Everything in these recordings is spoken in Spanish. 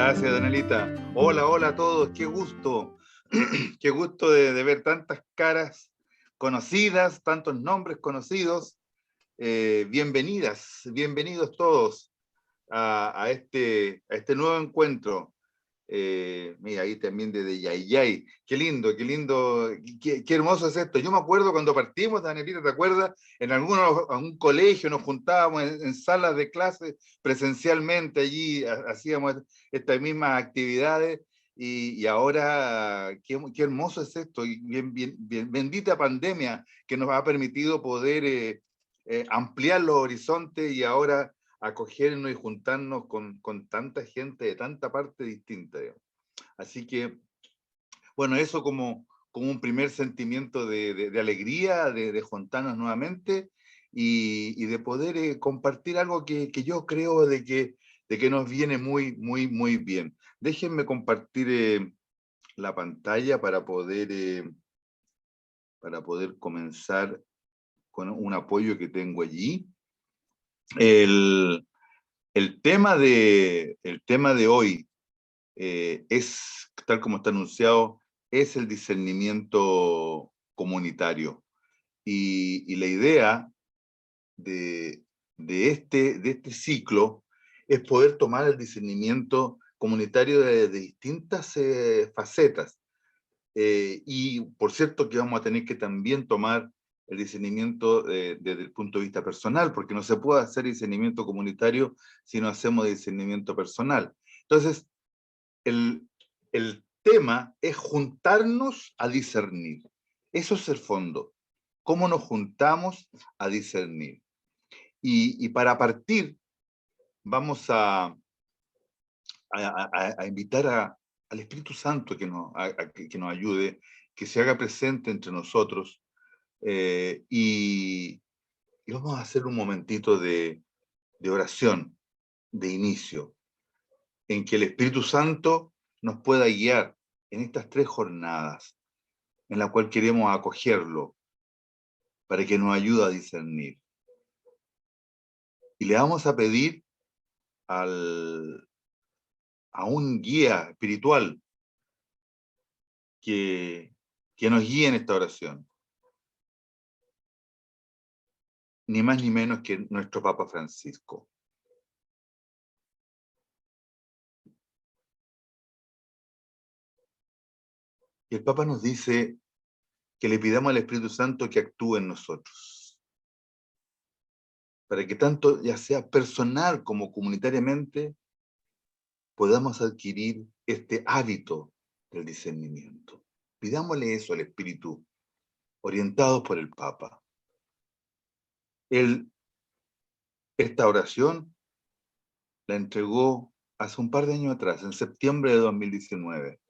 Gracias, Danielita. Hola, hola a todos, qué gusto. Qué gusto de ver tantas caras conocidas, tantos nombres conocidos. Bienvenidas, bienvenidos todos a este nuevo encuentro. Mira, ahí también desde Yayay. Qué lindo, qué hermoso es esto. Yo me acuerdo cuando partimos, Danielita, ¿te acuerdas? En algún colegio nos juntábamos en salas de clase presencialmente, allí hacíamos estas mismas actividades. Y ahora, qué hermoso es esto. Y bendita pandemia que nos ha permitido poder ampliar los horizontes y ahora acogernos y juntarnos con tanta gente de tanta parte distinta, digamos. Así que, bueno, eso como un primer sentimiento de alegría, de juntarnos nuevamente y de poder compartir algo que yo creo de que nos viene muy, muy, muy bien. Déjenme compartir la pantalla para poder comenzar con un apoyo que tengo allí. El, el tema de hoy es, tal como está anunciado, es el discernimiento comunitario. Y la idea de, de este ciclo es poder tomar el discernimiento comunitario de distintas facetas. Y por cierto que vamos a tener que también tomar el discernimiento desde el punto de vista personal, porque no se puede hacer discernimiento comunitario si no hacemos discernimiento personal. Entonces, el tema es juntarnos a discernir. Eso es el fondo. ¿Cómo nos juntamos a discernir? Y para partir, vamos a invitar al Espíritu Santo que nos ayude, que se haga presente entre nosotros, y vamos a hacer un momentito de oración, de inicio, en que el Espíritu Santo nos pueda guiar en estas 3 jornadas, en la cual queremos acogerlo, para que nos ayude a discernir. Y le vamos a pedir a un guía espiritual que nos guíe en esta oración, ni más ni menos que nuestro Papa Francisco. Y el Papa nos dice que le pidamos al Espíritu Santo que actúe en nosotros, para que tanto ya sea personal como comunitariamente podamos adquirir este hábito del discernimiento. Pidámosle eso al Espíritu, orientados por el Papa. Esta oración la entregó hace un par de años atrás, en septiembre de 2019.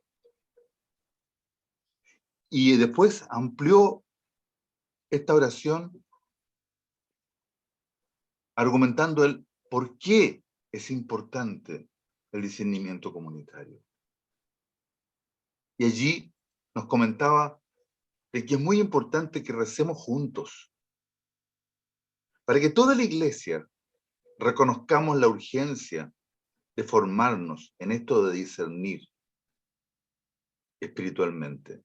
Y después amplió esta oración argumentando el por qué es importante el discernimiento comunitario. Y allí nos comentaba de que es muy importante que recemos juntos, para que toda la iglesia reconozcamos la urgencia de formarnos en esto de discernir espiritualmente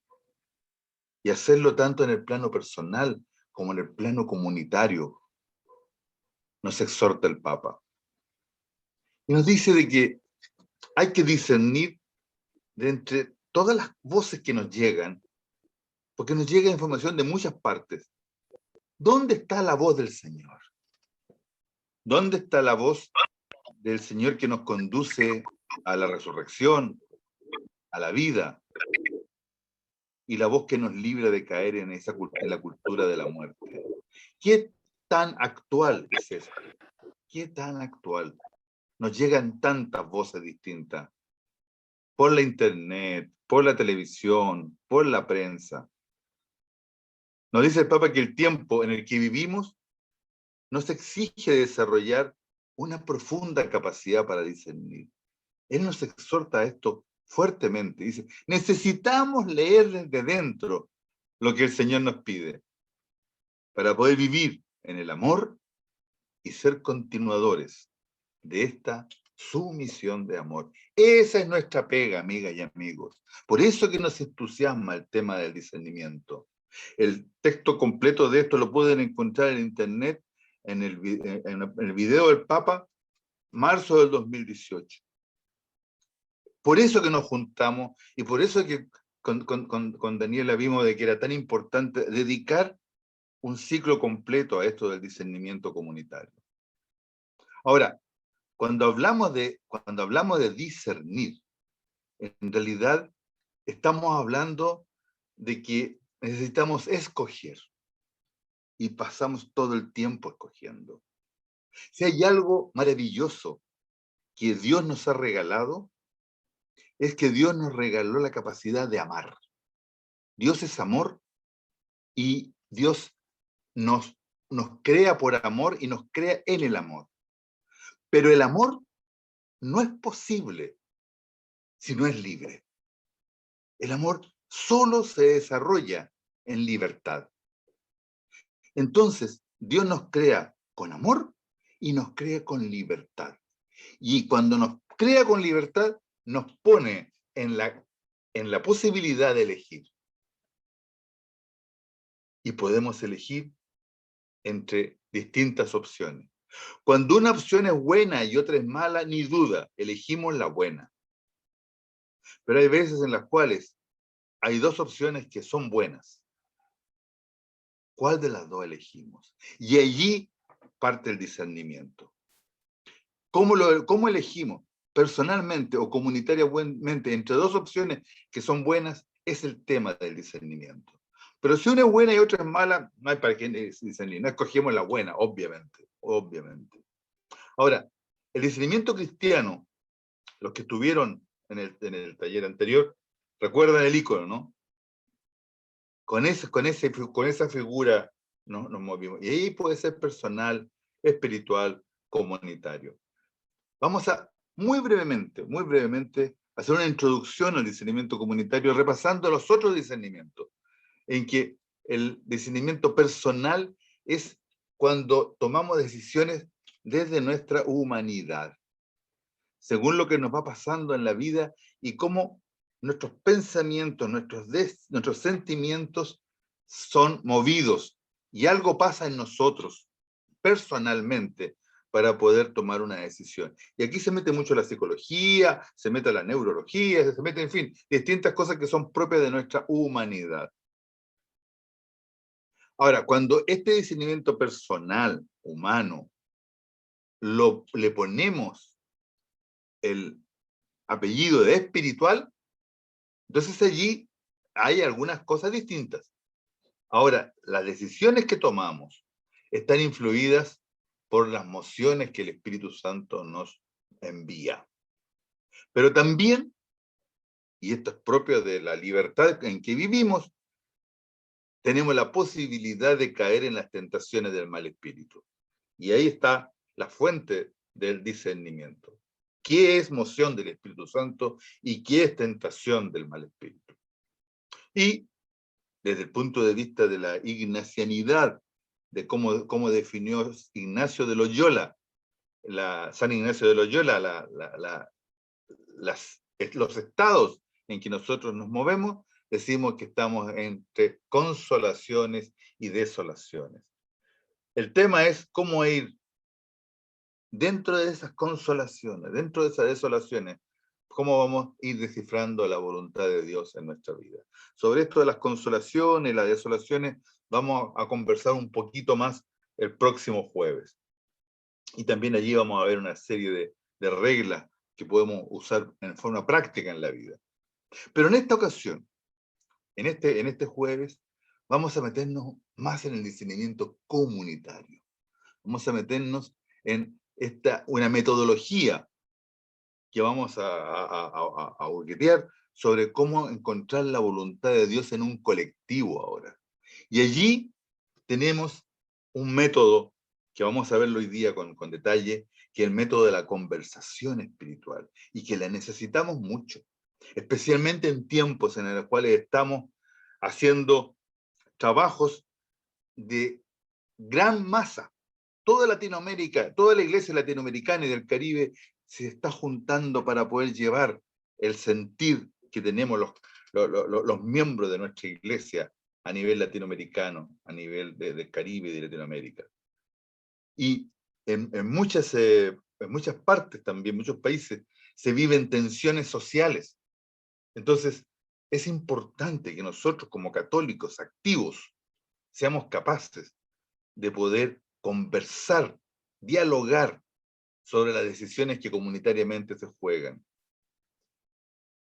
y hacerlo tanto en el plano personal como en el plano comunitario, nos exhorta el Papa. Y nos dice de que hay que discernir de entre todas las voces que nos llegan, porque nos llega información de muchas partes. ¿Dónde está la voz del Señor? ¿Dónde está la voz del Señor que nos conduce a la resurrección, a la vida, y la voz que nos libra de caer en la cultura de la muerte? ¿Qué tan actual es esto? ¿Qué tan actual? Nos llegan tantas voces distintas, por la internet, por la televisión, por la prensa. Nos dice el Papa que el tiempo en el que vivimos nos exige desarrollar una profunda capacidad para discernir. Él nos exhorta a esto fuertemente. Dice, necesitamos leer desde dentro lo que el Señor nos pide para poder vivir en el amor y ser continuadores de esta Sumisión de amor. Esa es nuestra pega, amigas y amigos. Por eso que nos entusiasma el tema del discernimiento. El texto completo de esto lo pueden encontrar en internet, en el video del Papa, marzo del 2018. Por eso que nos juntamos y por eso que con Daniela vimos de que era tan importante dedicar un ciclo completo a esto del discernimiento comunitario. Ahora, cuando hablamos de discernir, en realidad estamos hablando de que necesitamos escoger y pasamos todo el tiempo escogiendo. Si hay algo maravilloso que Dios nos ha regalado, es que Dios nos regaló la capacidad de amar. Dios es amor y Dios nos crea por amor y nos crea en el amor. Pero el amor no es posible si no es libre. El amor solo se desarrolla en libertad. Entonces, Dios nos crea con amor y nos crea con libertad. Y cuando nos crea con libertad, nos pone en la posibilidad de elegir. Y podemos elegir entre distintas opciones. Cuando una opción es buena y otra es mala, ni duda, elegimos la buena. Pero hay veces en las cuales hay dos opciones que son buenas. ¿Cuál de las dos elegimos? Y allí parte el discernimiento. ¿Cómo elegimos? Personalmente o comunitariamente, entre dos opciones que son buenas, es el tema del discernimiento. Pero si una es buena y otra es mala, no hay para qué discernir. No escogemos la buena, obviamente. Ahora, el discernimiento cristiano, los que estuvieron en el taller anterior, recuerdan el icono, ¿no? Con esa figura nos movimos. Y ahí puede ser personal, espiritual, comunitario. Vamos a, muy brevemente, hacer una introducción al discernimiento comunitario, repasando los otros discernimientos, en que el discernimiento personal es cuando tomamos decisiones desde nuestra humanidad, según lo que nos va pasando en la vida y cómo nuestros pensamientos, nuestros sentimientos son movidos y algo pasa en nosotros personalmente para poder tomar una decisión. Y aquí se mete mucho la psicología, se mete la neurología, se mete, en fin, distintas cosas que son propias de nuestra humanidad. Ahora, cuando este discernimiento personal, humano, le ponemos el apellido de espiritual, entonces allí hay algunas cosas distintas. Ahora, las decisiones que tomamos están influidas por las mociones que el Espíritu Santo nos envía. Pero también, y esto es propio de la libertad en que vivimos, tenemos la posibilidad de caer en las tentaciones del mal espíritu. Y ahí está la fuente del discernimiento. ¿Qué es moción del Espíritu Santo y qué es tentación del mal espíritu? Y desde el punto de vista de la ignacianidad, de cómo definió Ignacio de Loyola, San Ignacio de Loyola, los estados en que nosotros nos movemos, decimos que estamos entre consolaciones y desolaciones. El tema es cómo ir dentro de esas consolaciones, dentro de esas desolaciones, cómo vamos a ir descifrando la voluntad de Dios en nuestra vida. Sobre esto de las consolaciones y las desolaciones vamos a conversar un poquito más el próximo jueves. Y también allí vamos a ver una serie de reglas que podemos usar en forma práctica en la vida. Pero en esta ocasión, en este jueves, vamos a meternos más en el discernimiento comunitario. Vamos a meternos en una metodología que vamos a hurguetear sobre cómo encontrar la voluntad de Dios en un colectivo ahora. Y allí tenemos un método que vamos a verlo hoy día con detalle, que es el método de la conversación espiritual, y que la necesitamos mucho, especialmente en tiempos en los cuales estamos haciendo trabajos de gran masa. Toda Latinoamérica, toda la iglesia latinoamericana y del Caribe se está juntando para poder llevar el sentir que tenemos los miembros de nuestra iglesia a nivel latinoamericano, a nivel del Caribe y de Latinoamérica. Y en muchas partes también, muchos países, se viven tensiones sociales. Entonces, es importante que nosotros como católicos activos seamos capaces de poder conversar, dialogar sobre las decisiones que comunitariamente se juegan.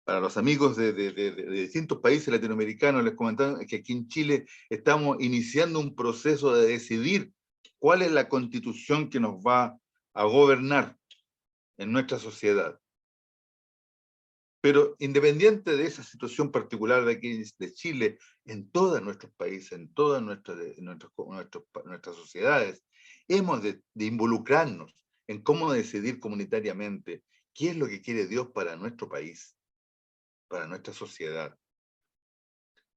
Para los amigos de distintos países latinoamericanos, les comentaba que aquí en Chile estamos iniciando un proceso de decidir cuál es la constitución que nos va a gobernar en nuestra sociedad. Pero independiente de esa situación particular de aquí de Chile, en todos nuestros países, en todas nuestras sociedades, hemos de involucrarnos en cómo decidir comunitariamente qué es lo que quiere Dios para nuestro país, para nuestra sociedad.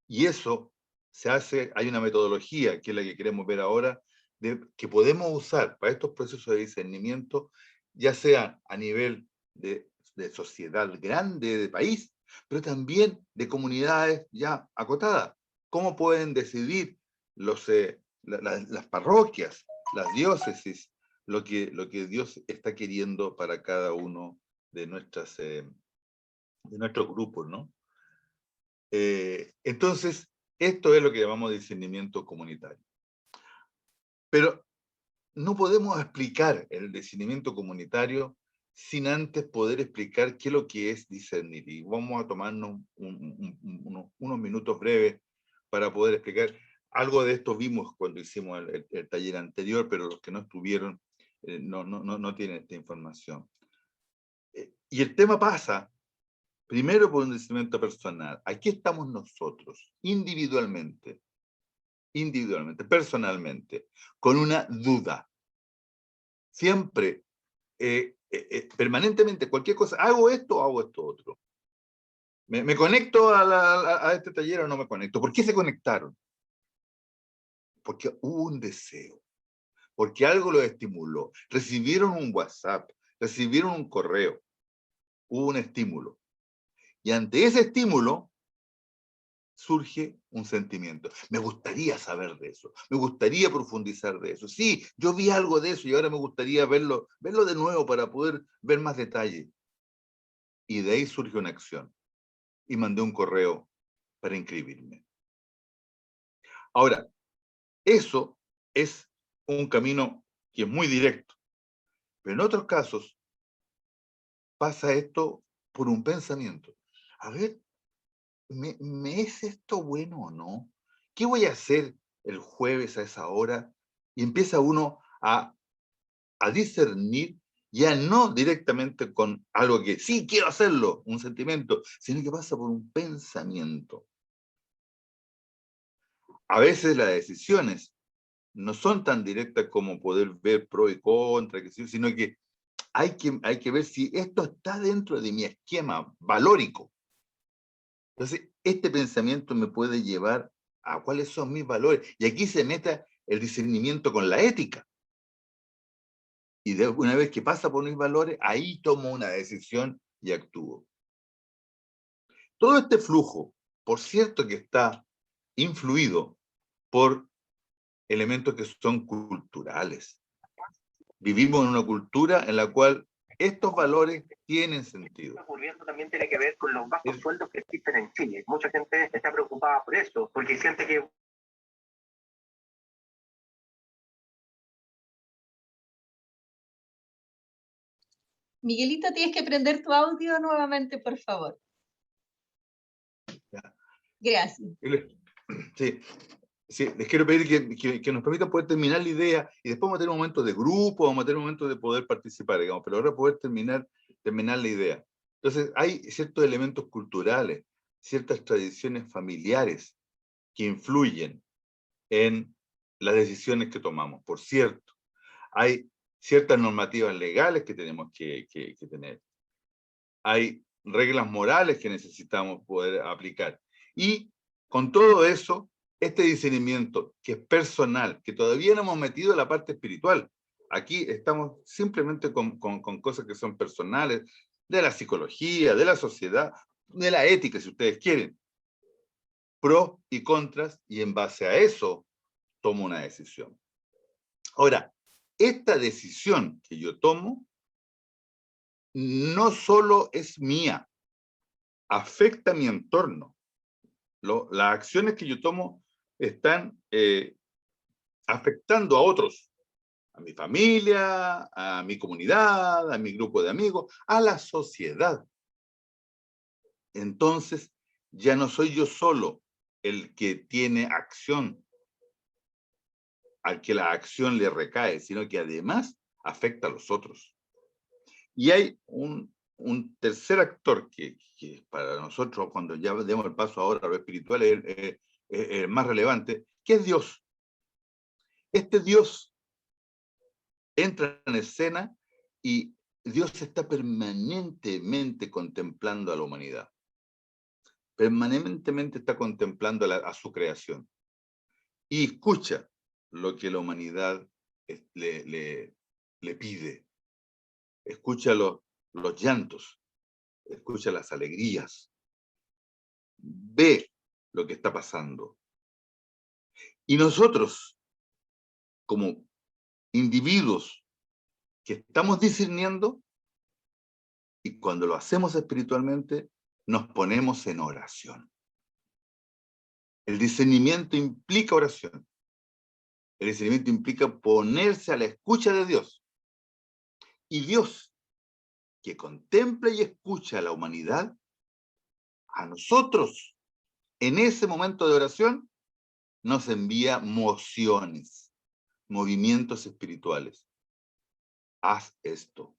Y eso se hace, hay una metodología que es la que queremos ver ahora, que podemos usar para estos procesos de discernimiento, ya sea a nivel de sociedad grande, de país, pero también de comunidades ya acotadas. ¿Cómo pueden decidir las parroquias, las diócesis, lo que Dios está queriendo para cada uno de nuestros grupos, ¿no? Entonces, esto es lo que llamamos discernimiento comunitario. Pero no podemos explicar el discernimiento comunitario sin antes poder explicar qué es lo que es discernir. Y vamos a tomarnos unos minutos breves para poder explicar. Algo de esto vimos cuando hicimos el taller anterior, pero los que no estuvieron no tienen esta información. Y el tema pasa primero por un discernimiento personal. Aquí estamos nosotros, individualmente, personalmente, con una duda. Siempre, permanentemente, cualquier cosa, ¿hago esto o hago esto otro? ¿Me conecto a este taller o no me conecto? ¿Por qué se conectaron? Porque hubo un deseo, porque algo los estimuló. Recibieron un WhatsApp, recibieron un correo, hubo un estímulo. Y ante ese estímulo, surge un sentimiento. Me gustaría saber de eso, me gustaría profundizar de eso. Sí, yo vi algo de eso y ahora me gustaría verlo de nuevo para poder ver más detalle. Y de ahí surge una acción. Y mandé un correo para inscribirme. Ahora, eso es un camino que es muy directo. Pero en otros casos pasa esto por un pensamiento. A ver, ¿me es esto bueno o no? ¿Qué voy a hacer el jueves a esa hora? Y empieza uno a discernir, ya no directamente con algo que sí quiero hacerlo, un sentimiento, sino que pasa por un pensamiento. A veces las decisiones no son tan directas como poder ver pro y contra, sino que hay que ver si esto está dentro de mi esquema valórico. Entonces, este pensamiento me puede llevar a cuáles son mis valores. Y aquí se mete el discernimiento con la ética. Y una vez que pasa por mis valores, ahí tomo una decisión y actúo. Todo este flujo, por cierto que está influido por elementos que son culturales. Vivimos en una cultura en la cual estos valores tienen sentido. Ocurriendo también tiene que ver con los bajos sueldos que existen en Chile. Mucha gente está preocupada por eso, porque siente que... Miguelito, tienes que prender tu audio nuevamente, por favor. Ya. Gracias. Sí, les quiero pedir que nos permitan poder terminar la idea y después vamos a tener un momento de grupo, vamos a tener un momento de poder participar, digamos, pero ahora poder terminar la idea. Entonces, hay ciertos elementos culturales, ciertas tradiciones familiares que influyen en las decisiones que tomamos. Por cierto, hay ciertas normativas legales que tenemos que tener. Hay reglas morales que necesitamos poder aplicar. Y con todo eso, este discernimiento que es personal, que todavía no hemos metido en la parte espiritual, aquí estamos simplemente con cosas que son personales, de la psicología, de la sociedad, de la ética, si ustedes quieren. Pros y contras, y en base a eso tomo una decisión. Ahora, esta decisión que yo tomo no solo es mía, afecta a mi entorno. Las acciones que yo tomo están afectando a otros, a mi familia, a mi comunidad, a mi grupo de amigos, a la sociedad. Entonces, ya no soy yo solo el que tiene acción, al que la acción le recae, sino que además afecta a los otros. Y hay un tercer actor que para nosotros, cuando ya demos el paso ahora a lo espiritual, es el más relevante, que es Dios. Este Dios entra en escena y Dios está permanentemente contemplando a la humanidad. Permanentemente está contemplando a su creación. Y escucha lo que la humanidad le pide. Escucha los llantos, escucha las alegrías, ve lo que está pasando. Y nosotros, como individuos que estamos discerniendo, y cuando lo hacemos espiritualmente, nos ponemos en oración. El discernimiento implica oración. El discernimiento implica ponerse a la escucha de Dios. Y Dios, que contempla y escucha a la humanidad, a nosotros, en ese momento de oración, nos envía mociones, movimientos espirituales. Haz esto.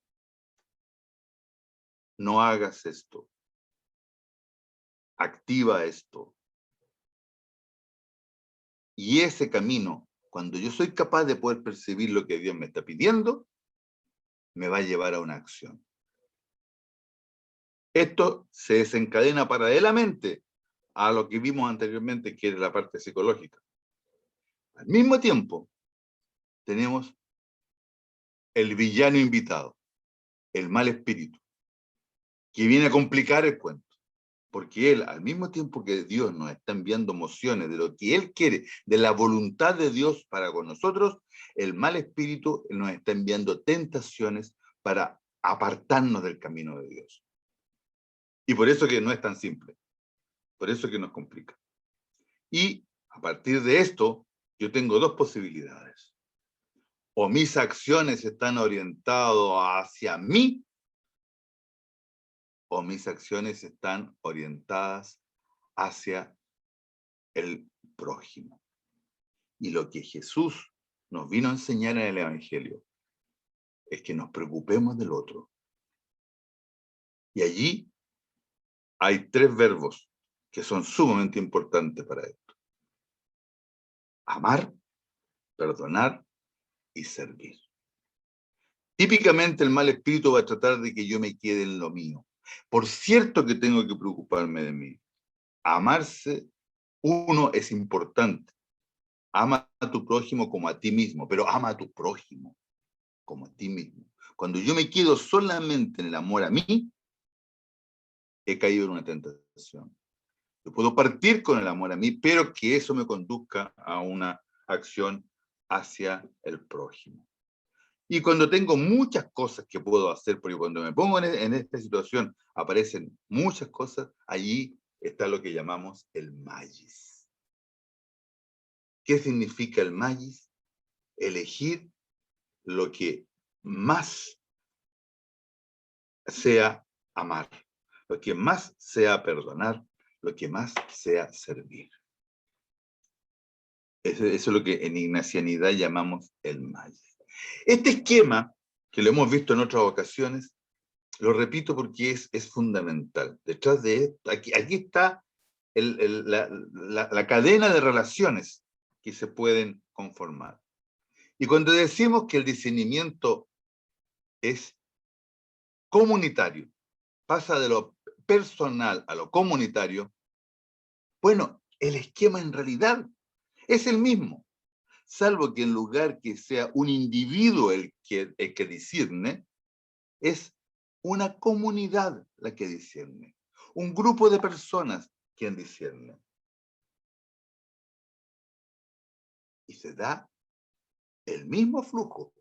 No hagas esto. Activa esto. Y ese camino, cuando yo soy capaz de poder percibir lo que Dios me está pidiendo, me va a llevar a una acción. Esto se desencadena paralelamente a lo que vimos anteriormente, que es la parte psicológica. Al mismo tiempo, tenemos el villano invitado, el mal espíritu, que viene a complicar el cuento. Porque él, al mismo tiempo que Dios nos está enviando mociones de lo que él quiere, de la voluntad de Dios para con nosotros, el mal espíritu nos está enviando tentaciones para apartarnos del camino de Dios. Y por eso que no es tan simple. Por eso que nos complica. Y a partir de esto, yo tengo dos posibilidades. O mis acciones están orientadas hacia mí, o mis acciones están orientadas hacia el prójimo. Y lo que Jesús nos vino a enseñar en el Evangelio es que nos preocupemos del otro. Y allí hay tres verbos que son sumamente importantes para esto. Amar, perdonar y servir. Típicamente el mal espíritu va a tratar de que yo me quede en lo mío. Por cierto que tengo que preocuparme de mí. Amarse, uno, es importante. Ama a tu prójimo como a ti mismo, pero ama a tu prójimo como a ti mismo. Cuando yo me quedo solamente en el amor a mí, he caído en una tentación. Yo puedo partir con el amor a mí, pero que eso me conduzca a una acción hacia el prójimo. Y cuando tengo muchas cosas que puedo hacer, porque cuando me pongo en esta situación aparecen muchas cosas, allí está lo que llamamos el magis. ¿Qué significa el magis? Elegir lo que más sea amar, lo que más sea perdonar, lo que más sea servir. Eso es lo que en ignacianidad llamamos el magis. Este esquema, que lo hemos visto en otras ocasiones, lo repito porque es fundamental. Detrás de esto, aquí está la cadena de relaciones que se pueden conformar. Y cuando decimos que el discernimiento es comunitario, pasa de lo personal a lo comunitario, bueno, el esquema en realidad es el mismo. salvo que en lugar que sea un individuo el que discierne, es una comunidad la que discierne, un grupo de personas quien discierne. Y se da el mismo flujo,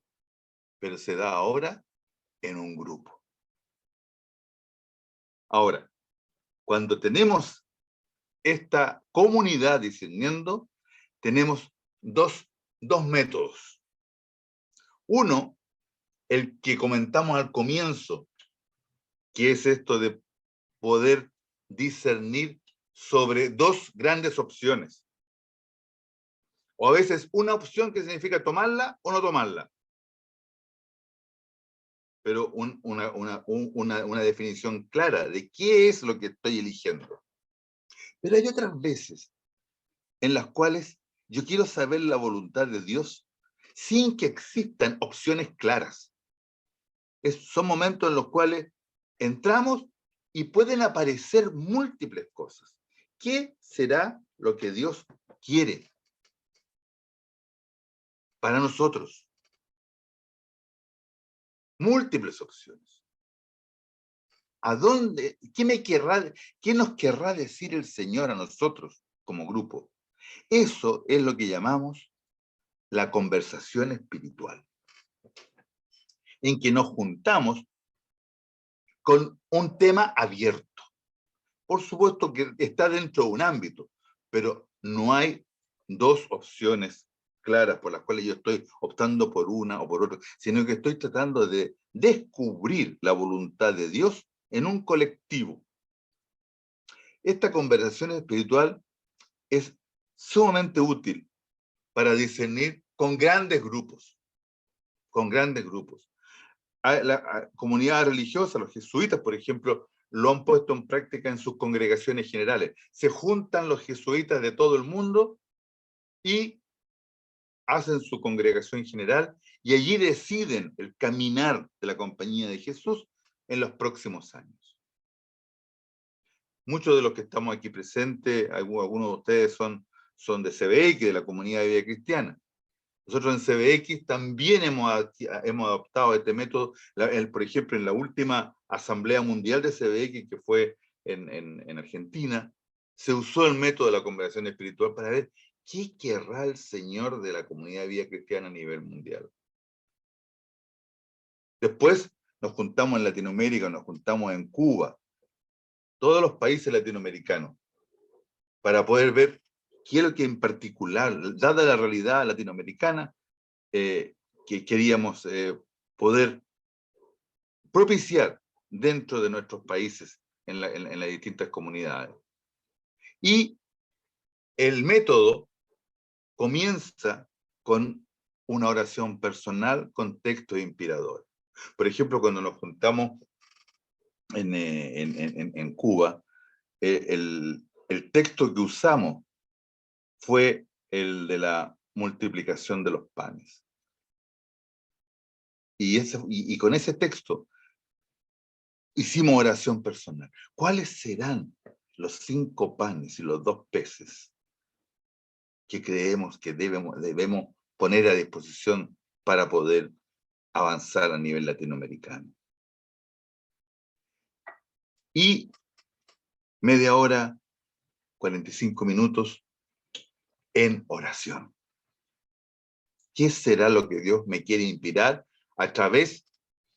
pero se da ahora en un grupo. Ahora, cuando tenemos esta comunidad discerniendo, tenemos dos métodos. Uno, el que comentamos al comienzo, que es esto de poder discernir sobre dos grandes opciones. O a veces una opción que significa tomarla o no tomarla. Pero una definición clara de qué es lo que estoy eligiendo. Pero hay otras veces en las cuales yo quiero saber la voluntad de Dios sin que existan opciones claras. Son momentos en los cuales entramos y pueden aparecer múltiples cosas. ¿Qué será lo que Dios quiere para nosotros? Múltiples opciones. ¿A dónde? ¿Qué nos querrá decir el Señor a nosotros como grupo? Eso es lo que llamamos la conversación espiritual, en que nos juntamos con un tema abierto. Por supuesto que está dentro de un ámbito, pero no hay dos opciones claras por las cuales yo estoy optando por una o por otra, sino que estoy tratando de descubrir la voluntad de Dios en un colectivo. Esta conversación espiritual es sumamente útil para discernir con grandes grupos. Con grandes grupos. La comunidad religiosa, los jesuitas, por ejemplo, lo han puesto en práctica en sus congregaciones generales. Se juntan los jesuitas de todo el mundo y hacen su congregación general y allí deciden el caminar de la compañía de Jesús en los próximos años. Muchos de los que estamos aquí presentes, algunos de ustedes son de CBX, de la Comunidad de Vida Cristiana. Nosotros en CBX también hemos adoptado este método. Por ejemplo, en la última Asamblea Mundial de CBX, que fue en Argentina, se usó el método de la conversación espiritual para ver qué querrá el Señor de la Comunidad de Vida Cristiana a nivel mundial. Después nos juntamos en Latinoamérica, nos juntamos en Cuba, todos los países latinoamericanos, para poder ver qué es lo que en particular, dada la realidad latinoamericana, que queríamos poder propiciar dentro de nuestros países en las distintas comunidades. Y el método comienza con una oración personal con texto inspirador. Por ejemplo, cuando nos juntamos en Cuba, el texto que usamos fue el de la multiplicación de los panes. Y con ese texto hicimos oración personal. ¿Cuáles serán los 5 panes y los 2 peces que creemos que debemos poner a disposición para poder avanzar a nivel latinoamericano? Y media hora, 45 minutos en oración. ¿Qué será lo que Dios me quiere inspirar a través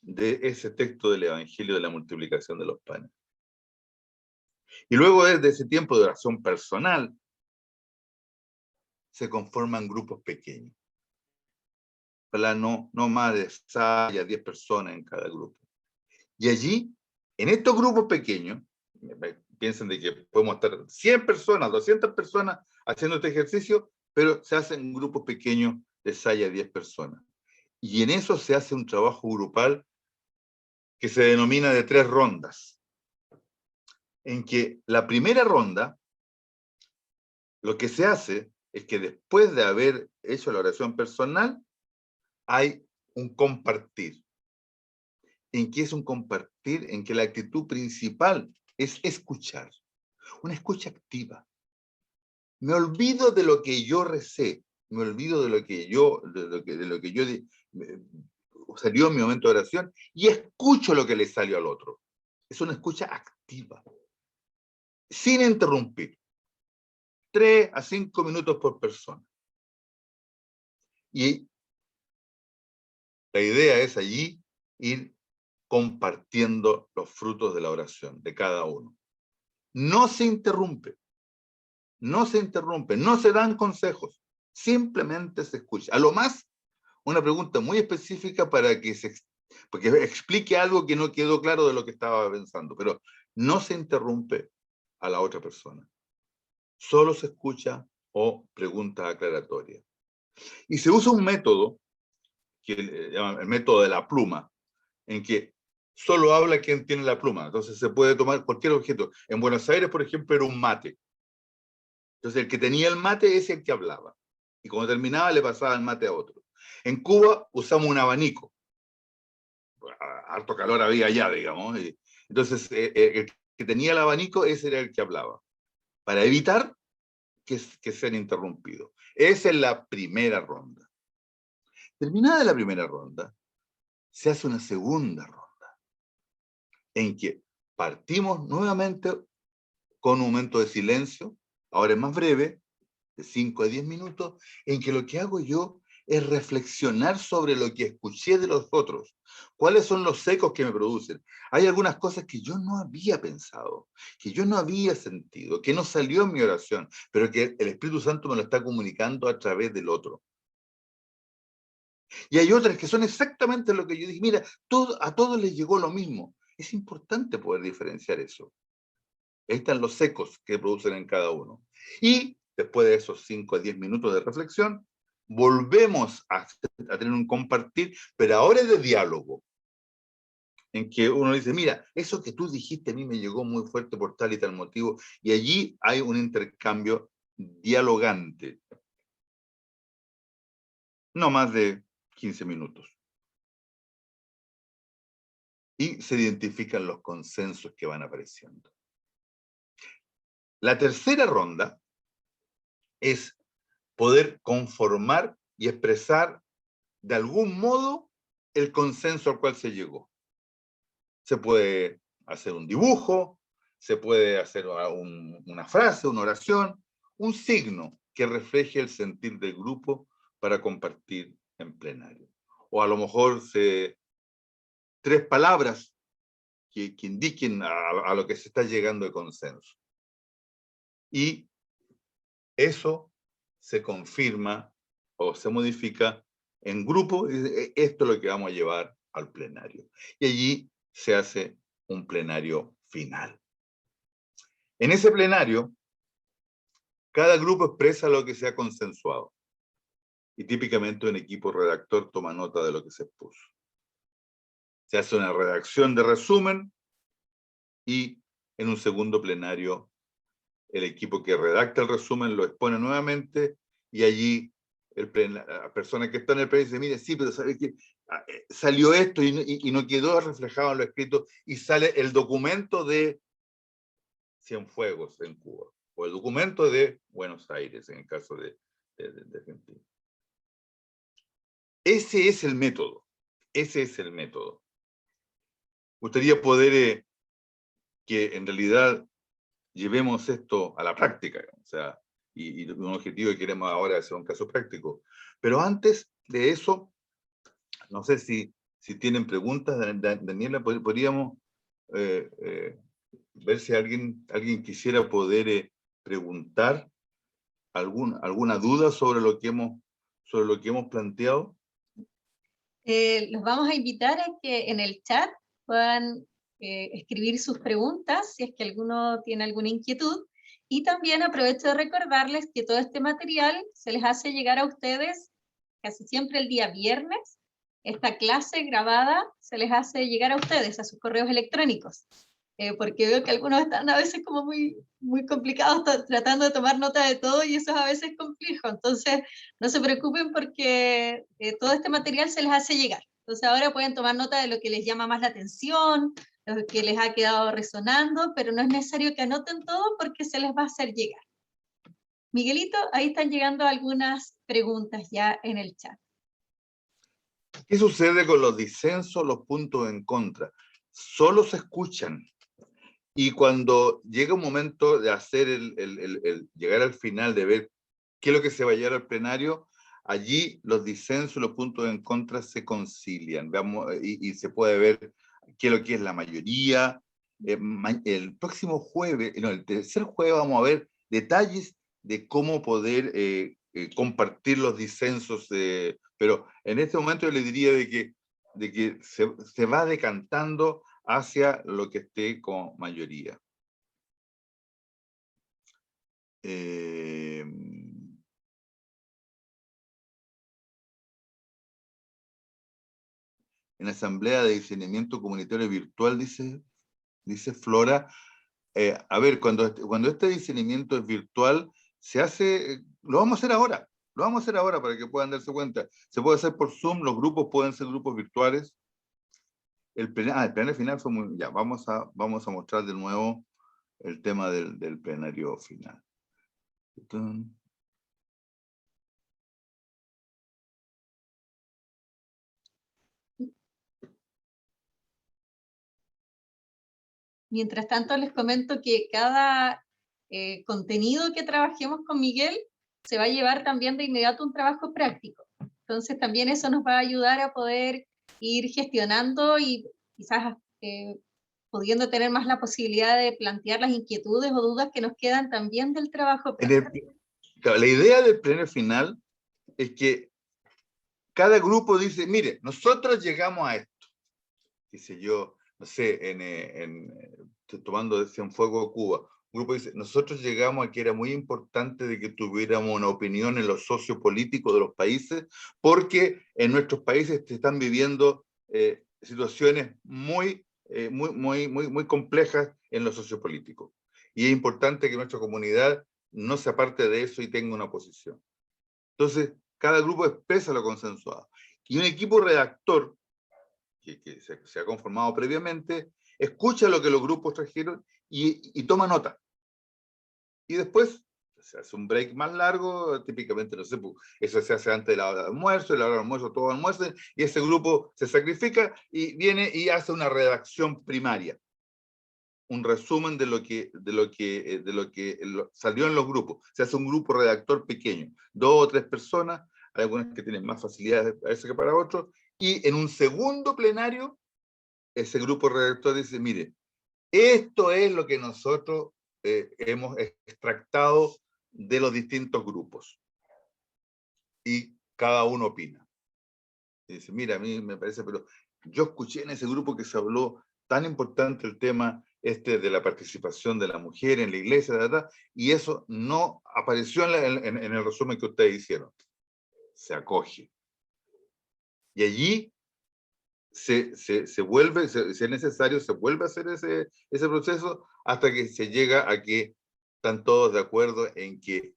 de ese texto del Evangelio de la multiplicación de los panes? Y luego desde ese tiempo de oración personal, se conforman grupos pequeños. No más de 10 personas en cada grupo. Y allí, en estos grupos pequeños, piensen de que podemos estar 100 personas, 200 personas haciendo este ejercicio, pero se hacen grupos pequeños de 6 a 10 personas. Y en eso se hace un trabajo grupal que se denomina de 3 rondas. En que la primera ronda, lo que se hace es que después de haber hecho la oración personal, hay un compartir. ¿En qué es un compartir? En que la actitud principal es escuchar. Una escucha activa. Me olvido de lo que yo recé me olvido de lo que yo, salió en mi momento de oración, y escucho lo que le salió al otro. Es una escucha activa, sin interrumpir. 3 a 5 minutos por persona. Y la idea es allí ir compartiendo los frutos de la oración de cada uno. No se interrumpe, no se dan consejos, simplemente se escucha. A lo más, una pregunta muy específica para que porque explique algo que no quedó claro de lo que estaba pensando, pero no se interrumpe a la otra persona. Solo se escucha o preguntas aclaratorias. Y se usa un método, que le llaman el método de la pluma, en que solo habla quien tiene la pluma. Entonces se puede tomar cualquier objeto. En Buenos Aires, por ejemplo, era un mate. Entonces el que tenía el mate es el que hablaba. Y cuando terminaba le pasaba el mate a otro. En Cuba usamos un abanico. Harto calor había allá, digamos. Entonces el que tenía el abanico, ese era el que hablaba. Para evitar que sean interrumpidos. Esa es la primera ronda. Terminada la primera ronda, se hace una segunda ronda, en que partimos nuevamente con un momento de silencio, ahora es más breve, de 5 a 10 minutos, en que lo que hago yo es reflexionar sobre lo que escuché de los otros. ¿Cuáles son los ecos que me producen? Hay algunas cosas que yo no había pensado, que yo no había sentido, que no salió en mi oración, pero que el Espíritu Santo me lo está comunicando a través del otro. Y hay otras que son exactamente lo que yo dije. Mira, a todos les llegó lo mismo. Es importante poder diferenciar eso. Ahí están los ecos que producen en cada uno. Y después de esos 5 a 10 minutos de reflexión, volvemos a tener un compartir, pero ahora es de diálogo. En que uno dice, mira, eso que tú dijiste a mí me llegó muy fuerte por tal y tal motivo. Y allí hay un intercambio dialogante. No más de 15 minutos. Y se identifican los consensos que van apareciendo. La tercera ronda es poder conformar y expresar de algún modo el consenso al cual se llegó. Se puede hacer un dibujo, se puede hacer una frase, una oración, un signo que refleje el sentir del grupo para compartir en plenario. O a lo mejor 3 palabras que indiquen a lo que se está llegando de consenso. Y eso se confirma o se modifica en grupo. Esto es lo que vamos a llevar al plenario. Y allí se hace un plenario final. En ese plenario, cada grupo expresa lo que se ha consensuado. Y típicamente un equipo redactor toma nota de lo que se expuso. Se hace una redacción de resumen y en un segundo plenario el equipo que redacta el resumen lo expone nuevamente y allí la persona que está en el pleno dice, mire, sí, pero ¿sabe qué? Salió esto y no quedó reflejado en lo escrito y sale el documento de Cienfuegos en Cuba o el documento de Buenos Aires en el caso de Argentina. Ese es el método. Ese es el método. Gustaría poder que en realidad llevemos esto a la práctica, o sea, y un objetivo que queremos ahora es hacer un caso práctico. Pero antes de eso, no sé si tienen preguntas, Daniela, podríamos ver si alguien quisiera poder preguntar alguna duda sobre lo que hemos planteado. Los vamos a invitar a que en el chat puedan escribir sus preguntas, si es que alguno tiene alguna inquietud, y también aprovecho de recordarles que todo este material se les hace llegar a ustedes casi siempre el día viernes. Esta clase grabada se les hace llegar a ustedes, a sus correos electrónicos, porque veo que algunos están a veces como muy complicados tratando de tomar nota de todo y eso es a veces complejo. Entonces, no se preocupen porque todo este material se les hace llegar. Entonces, ahora pueden tomar nota de lo que les llama más la atención, lo que les ha quedado resonando, pero no es necesario que anoten todo porque se les va a hacer llegar. Miguelito, ahí están llegando algunas preguntas ya en el chat. ¿Qué sucede con los disensos, los puntos en contra? Solo se escuchan. Y cuando llega un momento de hacer llegar al final, de ver qué es lo que se va a llevar al plenario, allí los disensos, los puntos en contra se concilian. Veamos, y se puede ver qué es lo que es la mayoría. El próximo jueves, no, el tercer jueves vamos a ver detalles de cómo poder compartir los disensos. Pero en este momento yo le diría de que se va decantando hacia lo que esté con mayoría. En asamblea de discernimiento comunitario virtual, dice Flora. A ver, cuando este discernimiento es virtual, se hace, lo vamos a hacer ahora. Lo vamos a hacer ahora para que puedan darse cuenta. Se puede hacer por Zoom, los grupos pueden ser grupos virtuales. El plenario final fue muy... Ya, vamos a mostrar de nuevo el tema del plenario final. Mientras tanto, les comento que cada contenido que trabajemos con Miguel se va a llevar también de inmediato un trabajo práctico. Entonces, también eso nos va a ayudar a poder ir gestionando y quizás pudiendo tener más la posibilidad de plantear las inquietudes o dudas que nos quedan también del trabajo práctico. Claro, la idea del plenario final es que cada grupo dice, mire, nosotros llegamos a esto. Dice yo, no sé, tomando de Cienfuegos Cuba, un grupo dice, nosotros llegamos a que era muy importante de que tuviéramos una opinión en los sociopolíticos de los países, porque en nuestros países se están viviendo situaciones muy complejas en los sociopolíticos. Y es importante que nuestra comunidad no se aparte de eso y tenga una posición. Entonces, cada grupo expresa lo consensuado. Y un equipo redactor, que se ha conformado previamente, escucha lo que los grupos trajeron y toma nota. Y después se hace un break más largo, típicamente, no sé, eso se hace antes de la hora de almuerzo, y la hora de almuerzo todos almuerzan, y ese grupo se sacrifica y viene y hace una redacción primaria. Un resumen de lo que salió en los grupos. Se hace un grupo redactor pequeño, 2 o 3 personas, hay algunas que tienen más facilidades a veces que para otros, y en un segundo plenario, ese grupo redactor dice, mire, esto es lo que nosotros hemos extractado de los distintos grupos. Y cada uno opina. Y dice, mira, a mí me parece, pero yo escuché en ese grupo que se habló tan importante el tema de la participación de la mujer en la iglesia, ¿verdad? Y eso no apareció en el resumen que ustedes hicieron. Se acoge. Y allí se vuelve, si es necesario, se vuelve a hacer ese proceso hasta que se llega a que están todos de acuerdo en que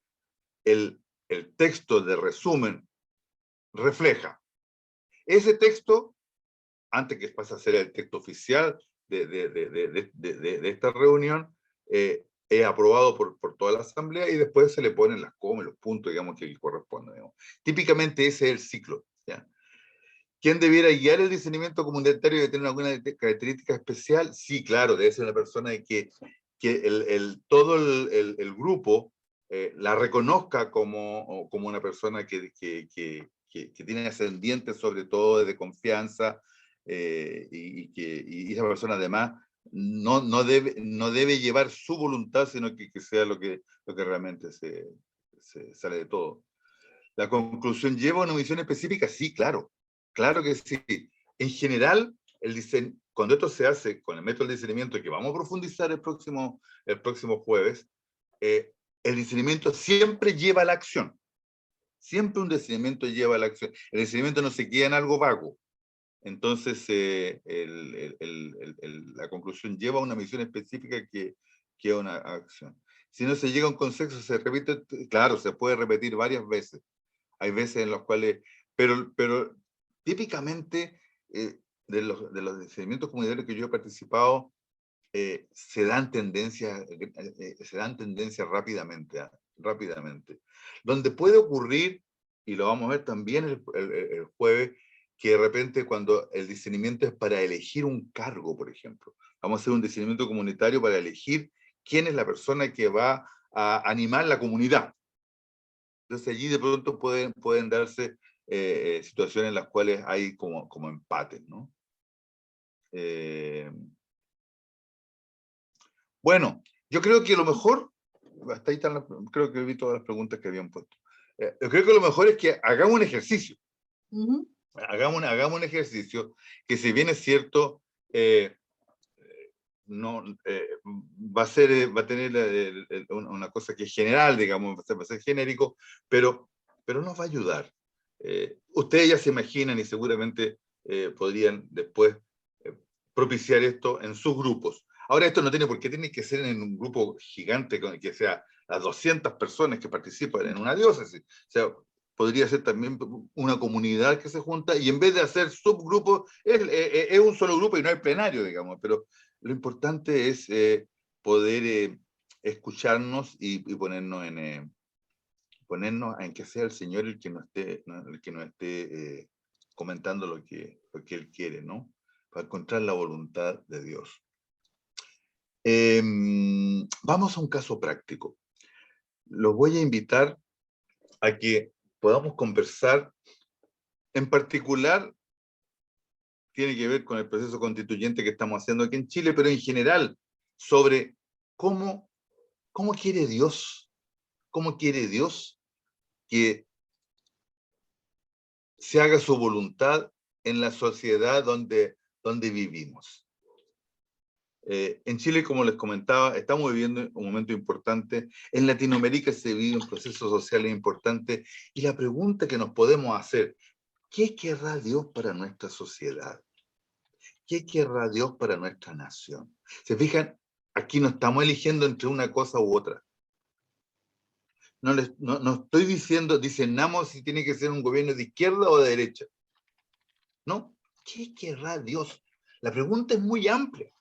el texto de resumen refleja. Ese texto, antes que pase a ser el texto oficial de esta reunión, es aprobado por toda la asamblea y después se le ponen las comas, los puntos, digamos, que corresponden. Digamos. Típicamente ese es el ciclo. ¿Ya? ¿Quién debiera guiar el discernimiento comunitario? ¿Debe tener alguna característica especial? Sí, claro, debe ser una persona que todo el grupo la reconozca como una persona que tiene ascendiente sobre todo de confianza y esa persona además no debe llevar su voluntad, sino que sea lo que realmente se sale de todo. ¿La conclusión lleva una misión específica? Sí, claro. Claro que sí. En general, cuando esto se hace con el método de discernimiento, que vamos a profundizar el próximo jueves, el discernimiento siempre lleva a la acción. Siempre un discernimiento lleva a la acción. El discernimiento no se queda en algo vago. Entonces, la conclusión lleva a una misión específica que es una acción. Si no se llega a un consenso, se repite, claro, se puede repetir varias veces. Hay veces en las cuales, pero típicamente de los discernimientos comunitarios que yo he participado, se dan tendencias rápidamente, rápidamente. Donde puede ocurrir, y lo vamos a ver también el jueves, que de repente cuando el discernimiento es para elegir un cargo, por ejemplo, vamos a hacer un discernimiento comunitario para elegir quién es la persona que va a animar la comunidad. Entonces allí de pronto pueden darse situaciones en las cuales hay como empates, ¿no? Bueno, yo creo que lo mejor, hasta ahí están creo que vi todas las preguntas que habían puesto. Yo creo que lo mejor es que hagamos un ejercicio. Hagamos un ejercicio que, si bien es cierto, no, va a tener una cosa que es general, digamos, va a ser genérico, pero nos va a ayudar. Ustedes ya se imaginan y seguramente podrían después propiciar esto en sus grupos. Ahora, esto no tiene por qué, tiene que ser en un grupo gigante, que sea las 200 personas que participan en una diócesis. O sea, podría ser también una comunidad que se junta, y en vez de hacer subgrupos, es un solo grupo y no hay plenario, digamos. Pero lo importante es poder escucharnos y ponernos en que sea el Señor el que nos esté comentando lo que Él quiere, ¿no? Para encontrar la voluntad de Dios. Vamos a un caso práctico. Los voy a invitar a que podamos conversar. En particular, tiene que ver con el proceso constituyente que estamos haciendo aquí en Chile, pero en general, sobre cómo quiere Dios, que se haga su voluntad en la sociedad donde vivimos. En Chile, como les comentaba, estamos viviendo un momento importante. En Latinoamérica se vive un proceso social importante, y la pregunta que nos podemos hacer: ¿qué querrá Dios para nuestra sociedad? ¿Qué querrá Dios para nuestra nación? ¿Se fijan? Aquí no estamos eligiendo entre una cosa u otra. No estoy diciendo, discernamos si tiene que ser un gobierno de izquierda o de derecha. No, ¿qué querrá Dios? La pregunta es muy amplia.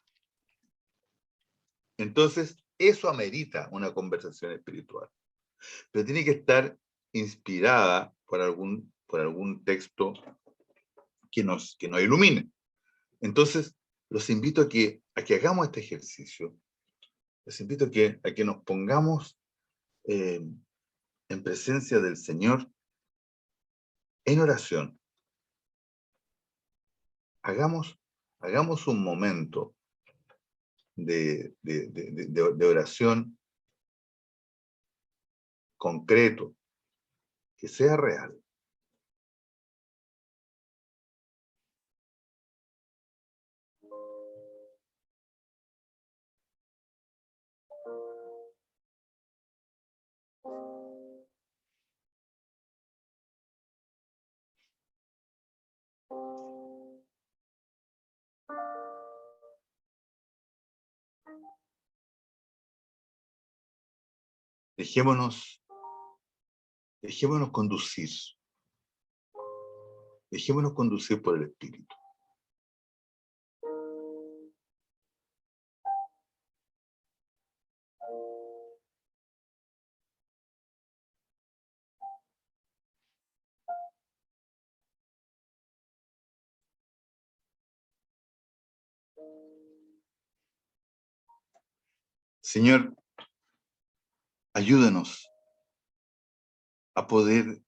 Entonces, eso amerita una conversación espiritual. Pero tiene que estar inspirada por algún texto que nos ilumine. Entonces, los invito a que hagamos este ejercicio. Les invito a que nos pongamos en presencia del Señor en oración. Hagamos un momento de oración concreto, que sea real. Dejémonos conducir. Dejémonos conducir por el Espíritu. Señor, ayúdanos a poder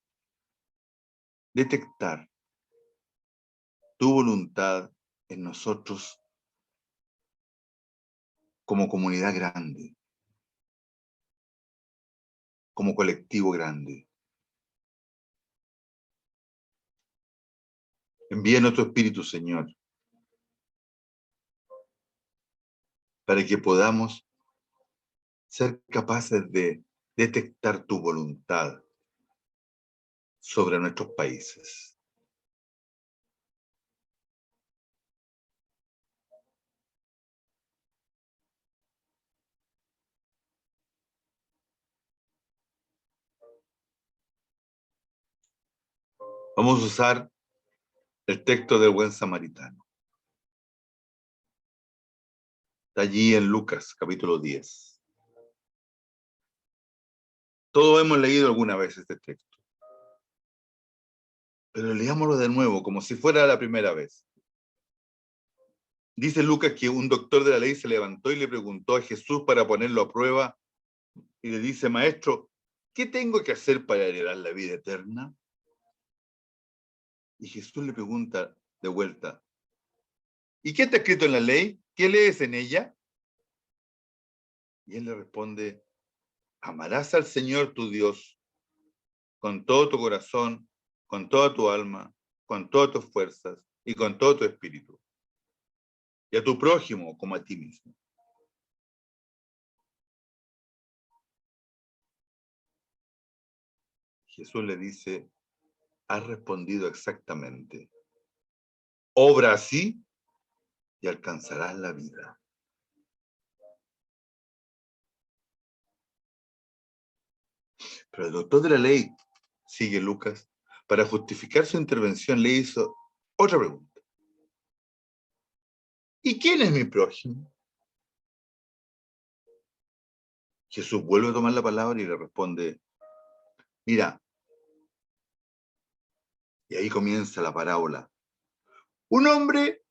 detectar tu voluntad en nosotros como comunidad grande, como colectivo grande. Envíanos tu Espíritu, Señor, para que podamos ser capaces de detectar tu voluntad sobre nuestros países. Vamos a usar el texto del buen samaritano. Está allí en Lucas, capítulo 10. Todos hemos leído alguna vez este texto. Pero leámoslo de nuevo, como si fuera la primera vez. Dice Lucas que un doctor de la ley se levantó y le preguntó a Jesús para ponerlo a prueba y le dice, maestro, ¿qué tengo que hacer para heredar la vida eterna? Y Jesús le pregunta de vuelta, ¿y qué está escrito en la ley? ¿Qué lees en ella? Y él le responde, amarás al Señor tu Dios con todo tu corazón, con toda tu alma, con todas tus fuerzas y con todo tu espíritu. Y a tu prójimo como a ti mismo. Jesús le dice, has respondido exactamente. Obra así y alcanzarás la vida. Pero el doctor de la ley, sigue Lucas, para justificar su intervención le hizo otra pregunta. ¿Y quién es mi prójimo? Jesús vuelve a tomar la palabra y le responde, mira, y ahí comienza la parábola. Un hombre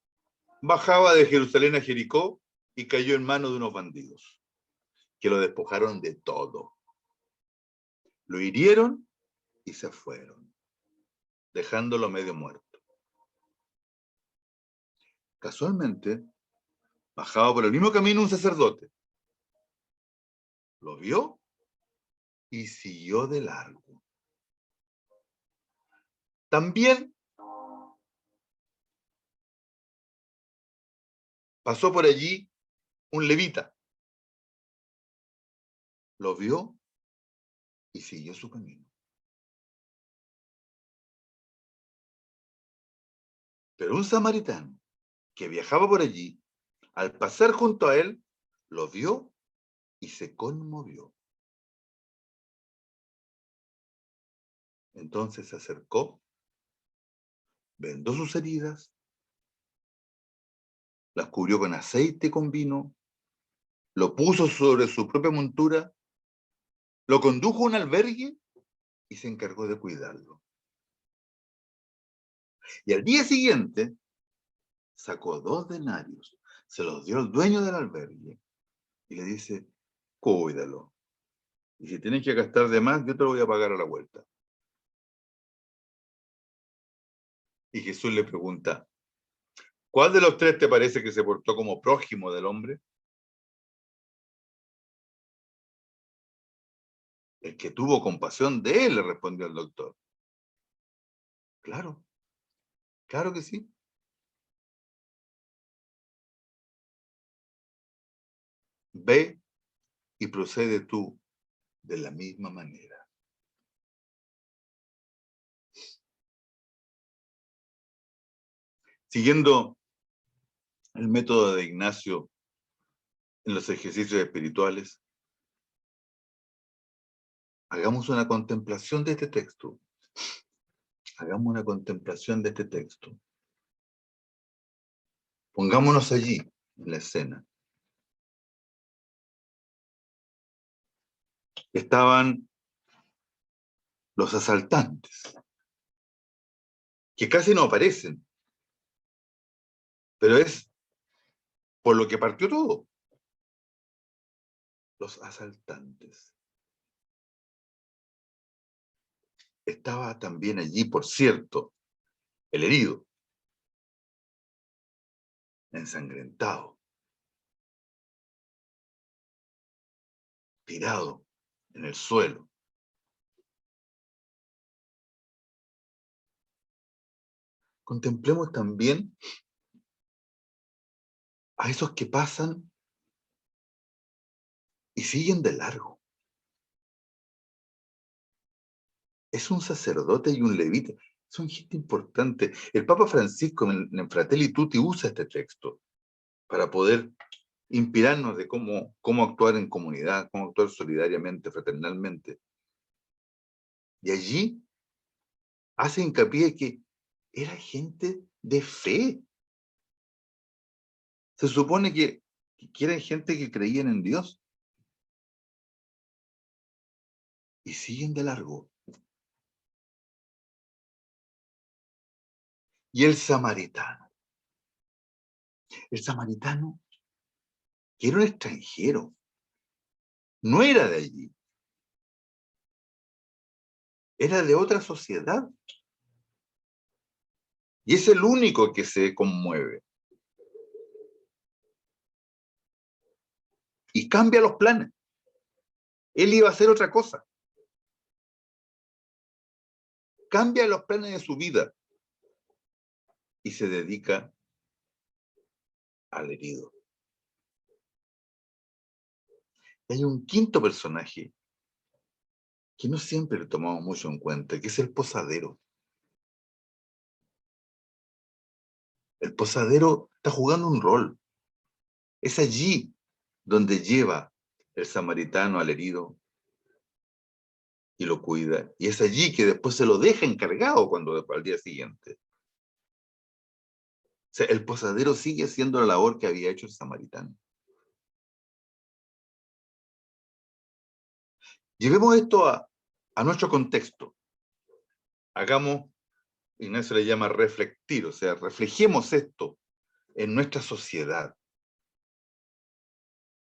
bajaba de Jerusalén a Jericó y cayó en manos de unos bandidos, que lo despojaron de todo. Lo hirieron y se fueron, dejándolo medio muerto. Casualmente, bajaba por el mismo camino un sacerdote. Lo vio y siguió de largo. También pasó por allí un levita. Lo vio y siguió su camino. Pero un samaritano que viajaba por allí, al pasar junto a él, lo vio y se conmovió. Entonces se acercó, vendó sus heridas, las cubrió con aceite y con vino, lo puso sobre su propia montura, lo condujo a un albergue y se encargó de cuidarlo. Y al día siguiente sacó 2 denarios, se los dio al dueño del albergue y le dice, cuídalo. Y si tienes que gastar de más, yo te lo voy a pagar a la vuelta. Y Jesús le pregunta, ¿cuál de los 3 te parece que se portó como prójimo del hombre? El que tuvo compasión de él, le respondió el doctor. Claro, claro que sí. Ve y procede tú de la misma manera. Siguiendo el método de Ignacio en los ejercicios espirituales, hagamos una contemplación de este texto. Hagamos una contemplación de este texto. Pongámonos allí, en la escena. Estaban los asaltantes, que casi no aparecen, pero es por lo que partió todo. Los asaltantes. Estaba también allí, por cierto, el herido, ensangrentado, tirado en el suelo. Contemplemos también a esos que pasan y siguen de largo. Es un sacerdote y un levita. Son gente importante. El Papa Francisco en Fratelli Tutti usa este texto para poder inspirarnos de cómo actuar en comunidad, cómo actuar solidariamente, fraternalmente. Y allí hace hincapié que era gente de fe. Se supone que eran gente que creían en Dios. Y siguen de largo. Y el samaritano. El samaritano, que era un extranjero, no era de allí. Era de otra sociedad. Y es el único que se conmueve. Y cambia los planes. Él iba a hacer otra cosa. Cambia los planes de su vida. Y se dedica al herido. Hay un quinto personaje que no siempre lo tomamos mucho en cuenta, que es el posadero. El posadero está jugando un rol. Es allí donde lleva el samaritano al herido y lo cuida. Y es allí que después se lo deja encargado al día siguiente. O sea, el posadero sigue haciendo la labor que había hecho el samaritano. Llevemos esto a nuestro contexto. Hagamos, Ignacio le llama reflectir, o sea, reflejemos esto en nuestra sociedad.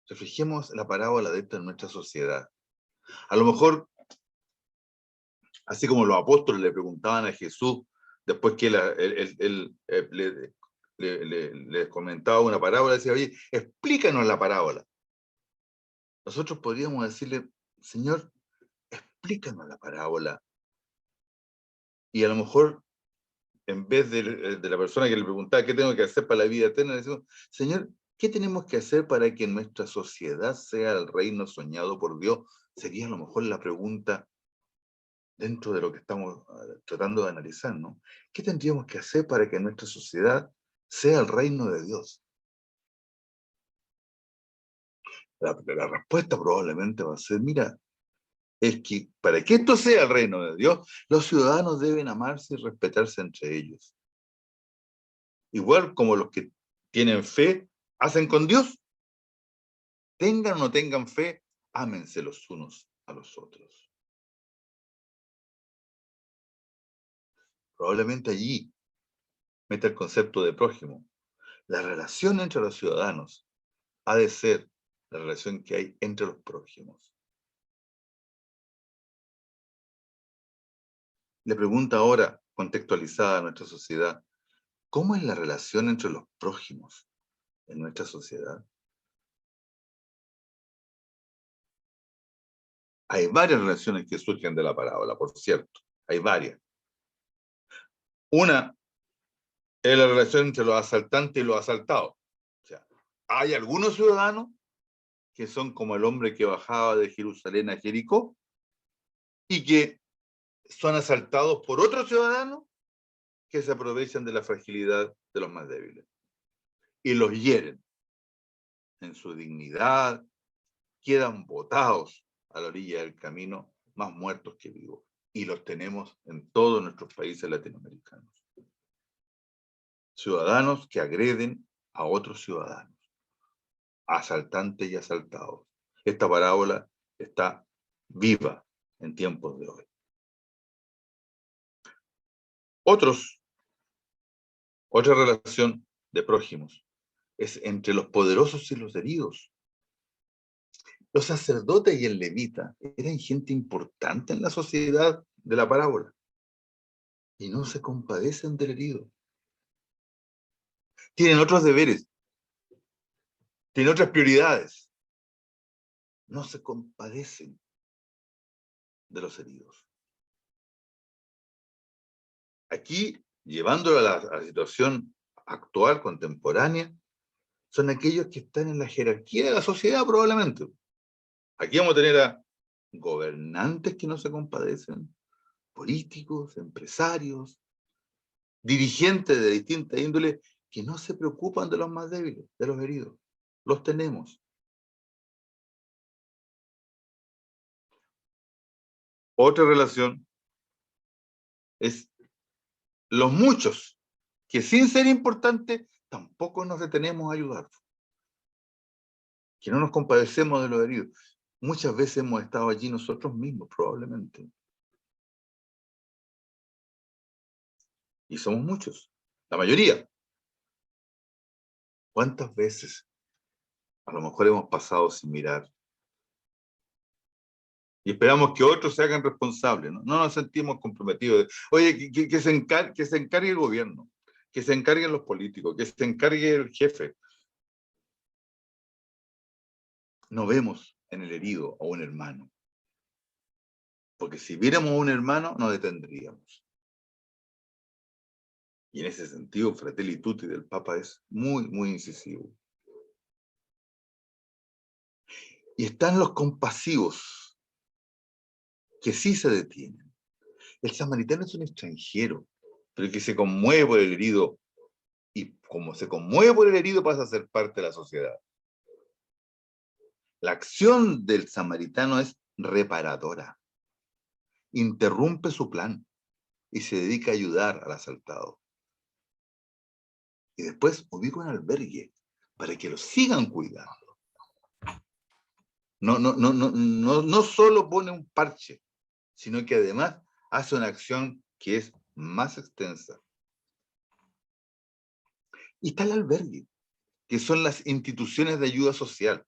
Reflejemos la parábola de esto en nuestra sociedad. A lo mejor, así como los apóstoles le preguntaban a Jesús, después que él le comentaba una parábola, decía, oye, explícanos la parábola. Nosotros podríamos decirle, Señor, explícanos la parábola. Y a lo mejor, en vez de la persona que le preguntaba qué tengo que hacer para la vida eterna, le decimos, Señor, ¿qué tenemos que hacer para que nuestra sociedad sea el reino soñado por Dios? Sería a lo mejor la pregunta dentro de lo que estamos tratando de analizar, ¿no? ¿Qué tendríamos que hacer para que nuestra sociedad sea el reino de Dios? La respuesta probablemente va a ser, mira, es que para que esto sea el reino de Dios, los ciudadanos deben amarse y respetarse entre ellos. Igual como los que tienen fe hacen con Dios. Tengan o no tengan fe, ámense los unos a los otros. Probablemente allí meta el concepto de prójimo. La relación entre los ciudadanos ha de ser la relación que hay entre los prójimos. Le pregunta ahora, contextualizada a nuestra sociedad, ¿cómo es la relación entre los prójimos en nuestra sociedad? Hay varias relaciones que surgen de la parábola, por cierto. Hay varias. Una es la relación entre los asaltantes y los asaltados. O sea, hay algunos ciudadanos que son como el hombre que bajaba de Jerusalén a Jericó y que son asaltados por otros ciudadanos que se aprovechan de la fragilidad de los más débiles y los hieren en su dignidad, quedan botados a la orilla del camino, más muertos que vivos. Y los tenemos en todos nuestros países latinoamericanos. Ciudadanos que agreden a otros ciudadanos, asaltantes y asaltados. Esta parábola está viva en tiempos de hoy. Otra relación de prójimos es entre los poderosos y los heridos. Los sacerdotes y el levita eran gente importante en la sociedad de la parábola y no se compadecen del herido. Tienen otros deberes, tienen otras prioridades. No se compadecen de los heridos. Aquí, llevándolo a la situación actual, contemporánea, son aquellos que están en la jerarquía de la sociedad probablemente. Aquí vamos a tener a gobernantes que no se compadecen, políticos, empresarios, dirigentes de distinta índole que no se preocupan de los más débiles, de los heridos. Los tenemos. Otra relación es los muchos que sin ser importantes tampoco nos detenemos a ayudar. Que no nos compadecemos de los heridos. Muchas veces hemos estado allí nosotros mismos, probablemente. Y somos muchos. La mayoría. ¿Cuántas veces a lo mejor hemos pasado sin mirar? Y esperamos que otros se hagan responsables, ¿no? No nos sentimos comprometidos. Oye, que se encargue el gobierno, que se encarguen los políticos, que se encargue el jefe. No vemos en el herido a un hermano. Porque si viéramos a un hermano, nos detendríamos. Y en ese sentido, Fratelli Tutti del Papa es muy, muy incisivo. Y están los compasivos, que sí se detienen. El samaritano es un extranjero, pero que se conmueve por el herido, y como se conmueve por el herido, pasa a ser parte de la sociedad. La acción del samaritano es reparadora. Interrumpe su plan y se dedica a ayudar al asaltado. Y después ubica un albergue para que lo sigan cuidando. No solo pone un parche, sino que además hace una acción que es más extensa. Y está el albergue, que son las instituciones de ayuda social.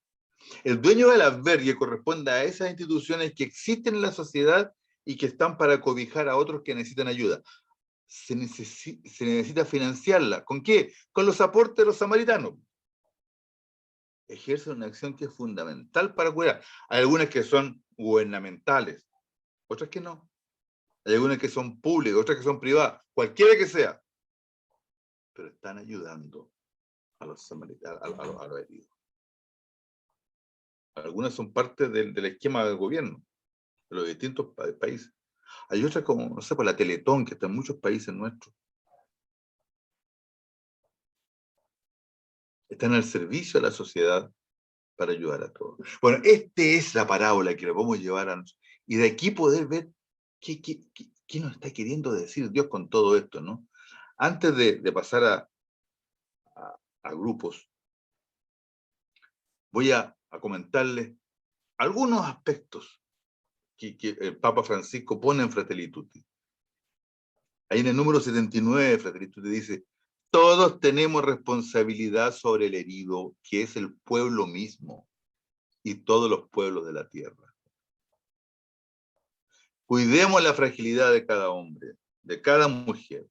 El dueño del albergue corresponde a esas instituciones que existen en la sociedad y que están para cobijar a otros que necesitan ayuda. Se necesita financiarla. ¿Con qué? Con los aportes de los samaritanos. Ejerce una acción que es fundamental para cuidar. Hay algunas que son gubernamentales, otras que no. Hay algunas que son públicas, otras que son privadas, cualquiera que sea. Pero están ayudando a los samaritanos, a los heridos. Algunas son parte del esquema del gobierno, de los distintos países. Hay otras como, no sé, por la Teletón, que está en muchos países nuestros. Están al servicio de la sociedad para ayudar a todos. Bueno, esta es la parábola que le podemos llevar a nosotros. Y de aquí poder ver qué nos está queriendo decir Dios con todo esto, ¿no? Antes de pasar a grupos, voy a comentarles algunos aspectos que el Papa Francisco pone en Fratelli Tutti. Ahí en el número 79 de Fratelli Tutti dice: todos tenemos responsabilidad sobre el herido, que es el pueblo mismo y todos los pueblos de la tierra. Cuidemos la fragilidad de cada hombre, de cada mujer,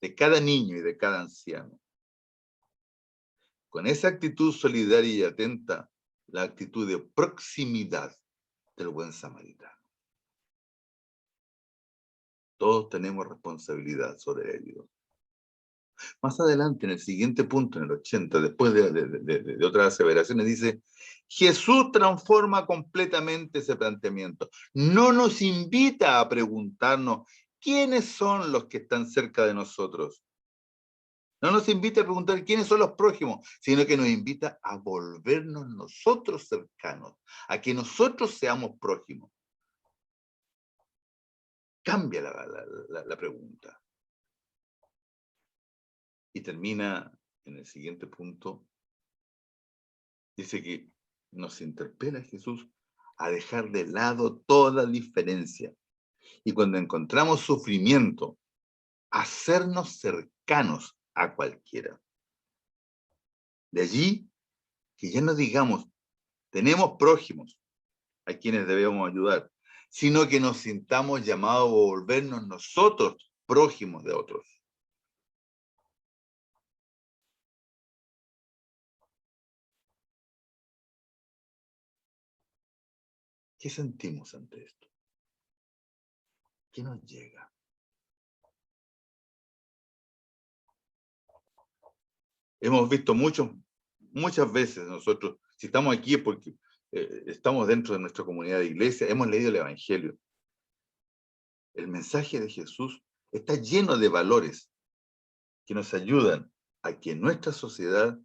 de cada niño y de cada anciano. Con esa actitud solidaria y atenta, la actitud de proximidad del buen samaritano. Todos tenemos responsabilidad sobre el herido. Más adelante, en el siguiente punto, en el 80, después de otras aseveraciones, dice: Jesús transforma completamente ese planteamiento. No nos invita a preguntarnos quiénes son los que están cerca de nosotros. No nos invita a preguntar quiénes son los prójimos, sino que nos invita a volvernos nosotros cercanos, a que nosotros seamos prójimos. Cambia la pregunta. Y termina en el siguiente punto. Dice que nos interpela Jesús a dejar de lado toda diferencia. Y cuando encontramos sufrimiento, hacernos cercanos a cualquiera. De allí que ya no digamos, tenemos prójimos a quienes debemos ayudar, sino que nos sintamos llamados a volvernos nosotros prójimos de otros. ¿Qué sentimos ante esto? ¿Qué nos llega? Hemos visto muchas veces nosotros, si estamos aquí es porque estamos dentro de nuestra comunidad de iglesia, hemos leído el Evangelio. El mensaje de Jesús está lleno de valores que nos ayudan a que nuestra sociedad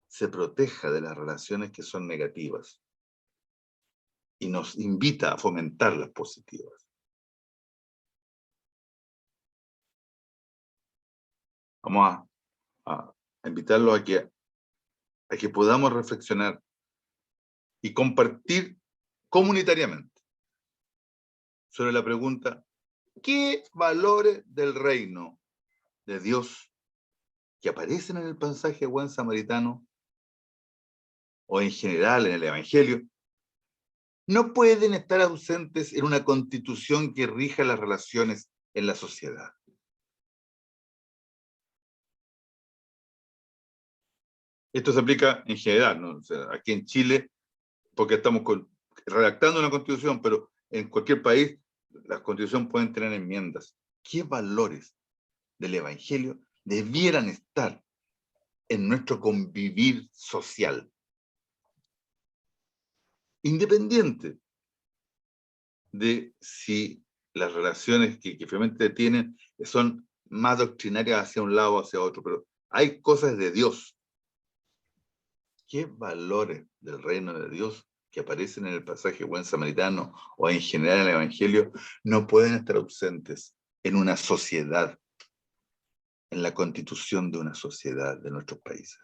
se proteja de las relaciones que son negativas y nos invita a fomentar las positivas. Vamos a invitarlos a que podamos reflexionar y compartir comunitariamente sobre la pregunta: ¿qué valores del reino de Dios que aparecen en el pasaje de buen samaritano, o en general en el Evangelio, no pueden estar ausentes en una constitución que rija las relaciones en la sociedad. Esto se aplica en general, ¿no? O sea, aquí en Chile, porque estamos redactando una constitución, pero en cualquier país las constituciones pueden tener enmiendas. ¿Qué valores del Evangelio debieran estar en nuestro convivir social? Independiente de si las relaciones que finalmente tienen son más doctrinarias hacia un lado o hacia otro, pero hay cosas de Dios. ¿Qué valores del reino de Dios que aparecen en el pasaje buen samaritano o en general en el Evangelio no pueden estar ausentes en una sociedad, en la constitución de una sociedad de nuestros países?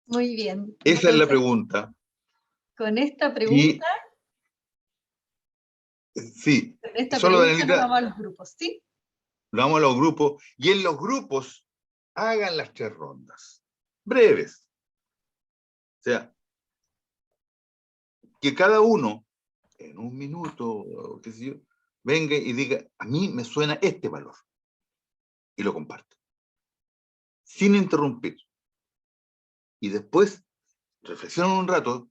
Muy bien. Esa es la Entonces, pregunta. con esta Y pregunta, sí, nos solo Danielita, vamos a los grupos, ¿sí? vamos a los grupos, y en los grupos hagan las 3 rondas, breves. O sea, que cada uno, en un minuto, o qué sé yo, venga y diga, a mí me suena este valor, y lo comparte, sin interrumpir. Y después, reflexionan un rato,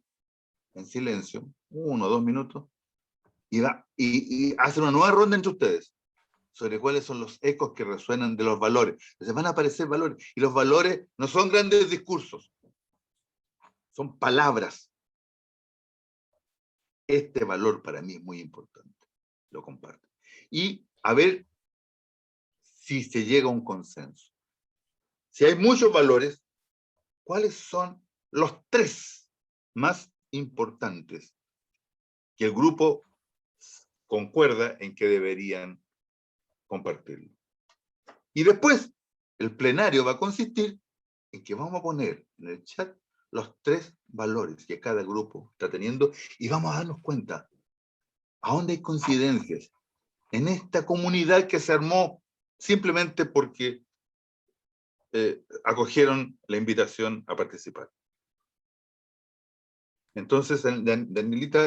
en silencio, 1 o 2 minutos, y hacen una nueva ronda entre ustedes, sobre cuáles son los ecos que resuenan de los valores. Entonces van a aparecer valores, y los valores no son grandes discursos, son palabras. Este valor para mí es muy importante, lo comparto. Y a ver si se llega a un consenso. Si hay muchos valores, ¿cuáles son los 3 más importantes que el grupo concuerda en que deberían compartirlo? Y después, el plenario va a consistir en que vamos a poner en el chat los 3 valores que cada grupo está teniendo, y vamos a darnos cuenta a dónde hay coincidencias en esta comunidad que se armó simplemente porque acogieron la invitación a participar. Entonces, Danielita,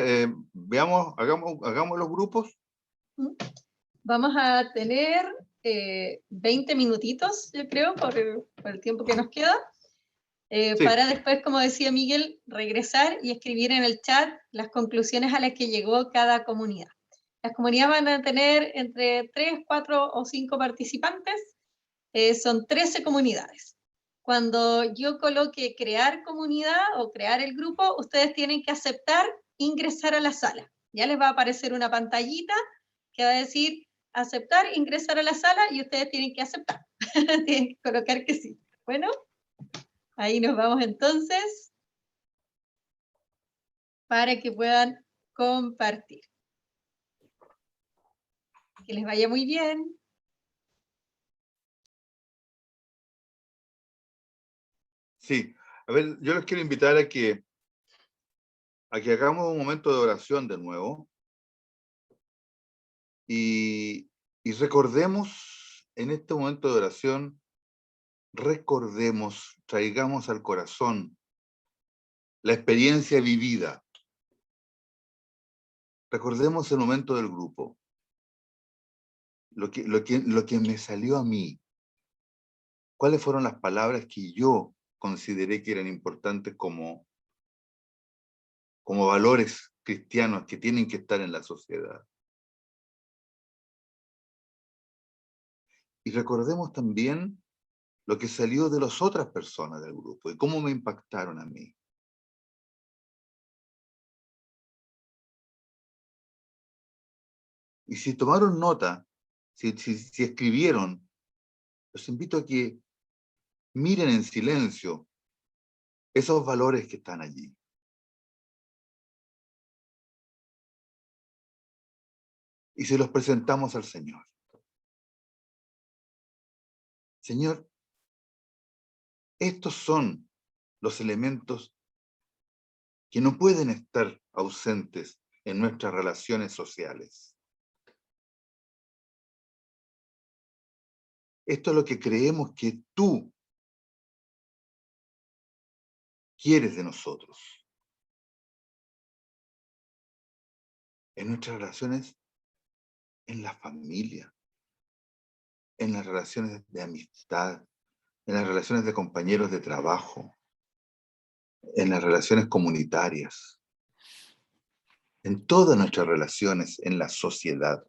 veamos, hagamos los grupos. Vamos a tener 20 minutitos, yo creo, por el tiempo que nos queda, Sí. para después, como decía Miguel, regresar y escribir en el chat las conclusiones a las que llegó cada comunidad. Las comunidades van a tener entre 3, 4 o 5 participantes, son 13 comunidades. Cuando yo coloque crear comunidad o crear el grupo, ustedes tienen que aceptar ingresar a la sala. Ya les va a aparecer una pantallita que va a decir aceptar, ingresar a la sala, y ustedes tienen que aceptar. Tienen que colocar que sí. Bueno, ahí nos vamos entonces para que puedan compartir. Que les vaya muy bien. Sí, a ver, yo les quiero invitar a que hagamos un momento de oración de nuevo, y recordemos en este momento de oración, recordemos, traigamos al corazón la experiencia vivida. Recordemos el momento del grupo, lo que me salió a mí, cuáles fueron las palabras que yo consideré que eran importantes como valores cristianos que tienen que estar en la sociedad. Y recordemos también lo que salió de las otras personas del grupo y cómo me impactaron a mí. Y si tomaron nota, si escribieron, los invito a que miren en silencio esos valores que están allí. Y se los presentamos al Señor. Señor, estos son los elementos que no pueden estar ausentes en nuestras relaciones sociales. Esto es lo que creemos que tú quieres de nosotros. En nuestras relaciones, en la familia, en las relaciones de amistad, en las relaciones de compañeros de trabajo, en las relaciones comunitarias, en todas nuestras relaciones, en la sociedad.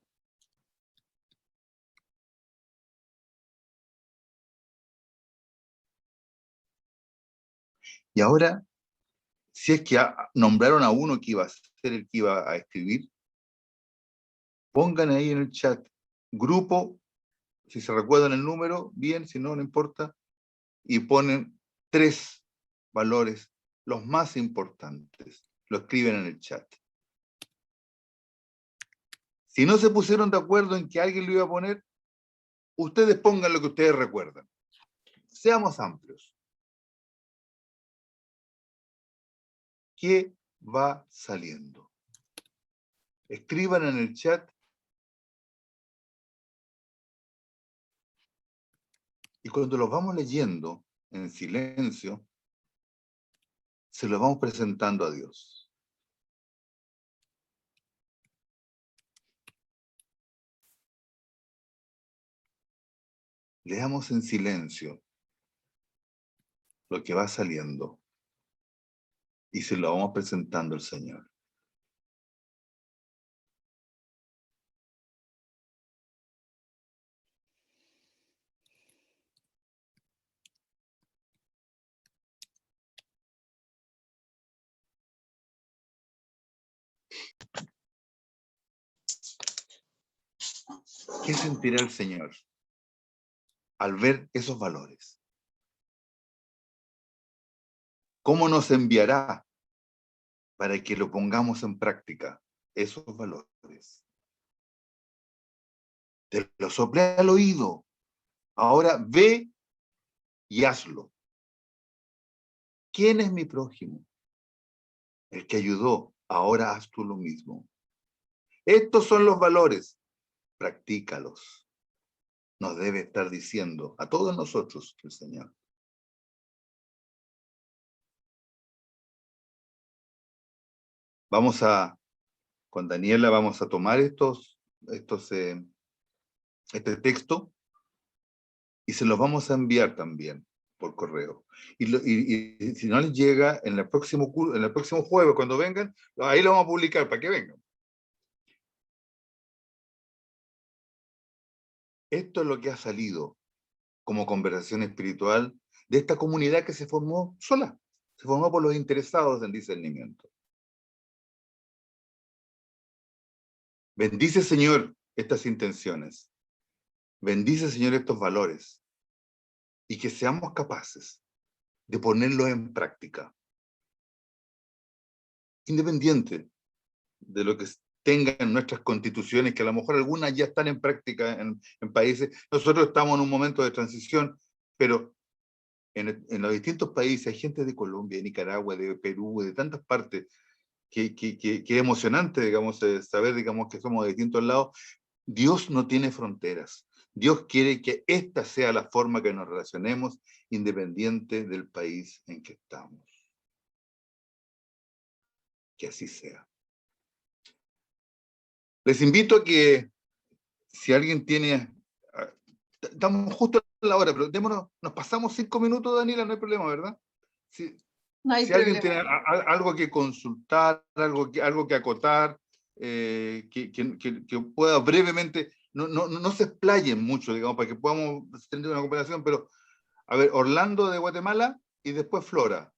Y ahora, si es que nombraron a uno que iba a ser el que iba a escribir, pongan ahí en el chat grupo, si se recuerdan el número, bien, si no, no importa, y ponen 3 valores, los más importantes. Lo escriben en el chat. Si no se pusieron de acuerdo en que alguien lo iba a poner, ustedes pongan lo que ustedes recuerdan. Seamos amplios. ¿Qué va saliendo? Escriban en el chat y cuando los vamos leyendo en silencio, se los vamos presentando a Dios. Leamos en silencio lo que va saliendo y se lo vamos presentando al Señor. ¿Qué sentirá el Señor al ver esos valores? ¿Cómo nos enviará para que lo pongamos en práctica, esos valores? Te lo soplé al oído. Ahora ve y hazlo. ¿Quién es mi prójimo? El que ayudó. Ahora haz tú lo mismo. Estos son los valores. Practícalos. Nos debe estar diciendo a todos nosotros el Señor. Con Daniela vamos a tomar este texto y se los vamos a enviar también por correo. Y si no les llega, en el próximo jueves, cuando vengan, ahí lo vamos a publicar para que vengan. Esto es lo que ha salido como conversación espiritual de esta comunidad que se formó sola. Se formó por los interesados en discernimiento. Bendice, Señor, estas intenciones. Bendice, Señor, estos valores. Y que seamos capaces de ponerlos en práctica. Independiente de lo que tengan nuestras constituciones, que a lo mejor algunas ya están en práctica en países. Nosotros estamos en un momento de transición, pero en los distintos países hay gente de Colombia, de Nicaragua, de Perú, de tantas partes, que es emocionante, digamos, saber, digamos, que somos de distintos lados. Dios no tiene fronteras. Dios quiere que esta sea la forma que nos relacionemos, independiente del país en que estamos. Que así sea. Les invito a que, si alguien tiene... Estamos justo en la hora, pero nos pasamos 5 minutos, Daniela, no hay problema, ¿verdad? No hay Si alguien problema. tiene algo que consultar, algo que acotar, que pueda brevemente, no se explayen mucho, digamos, para que podamos tener una comparación, pero, a ver, Orlando de Guatemala y después Flora.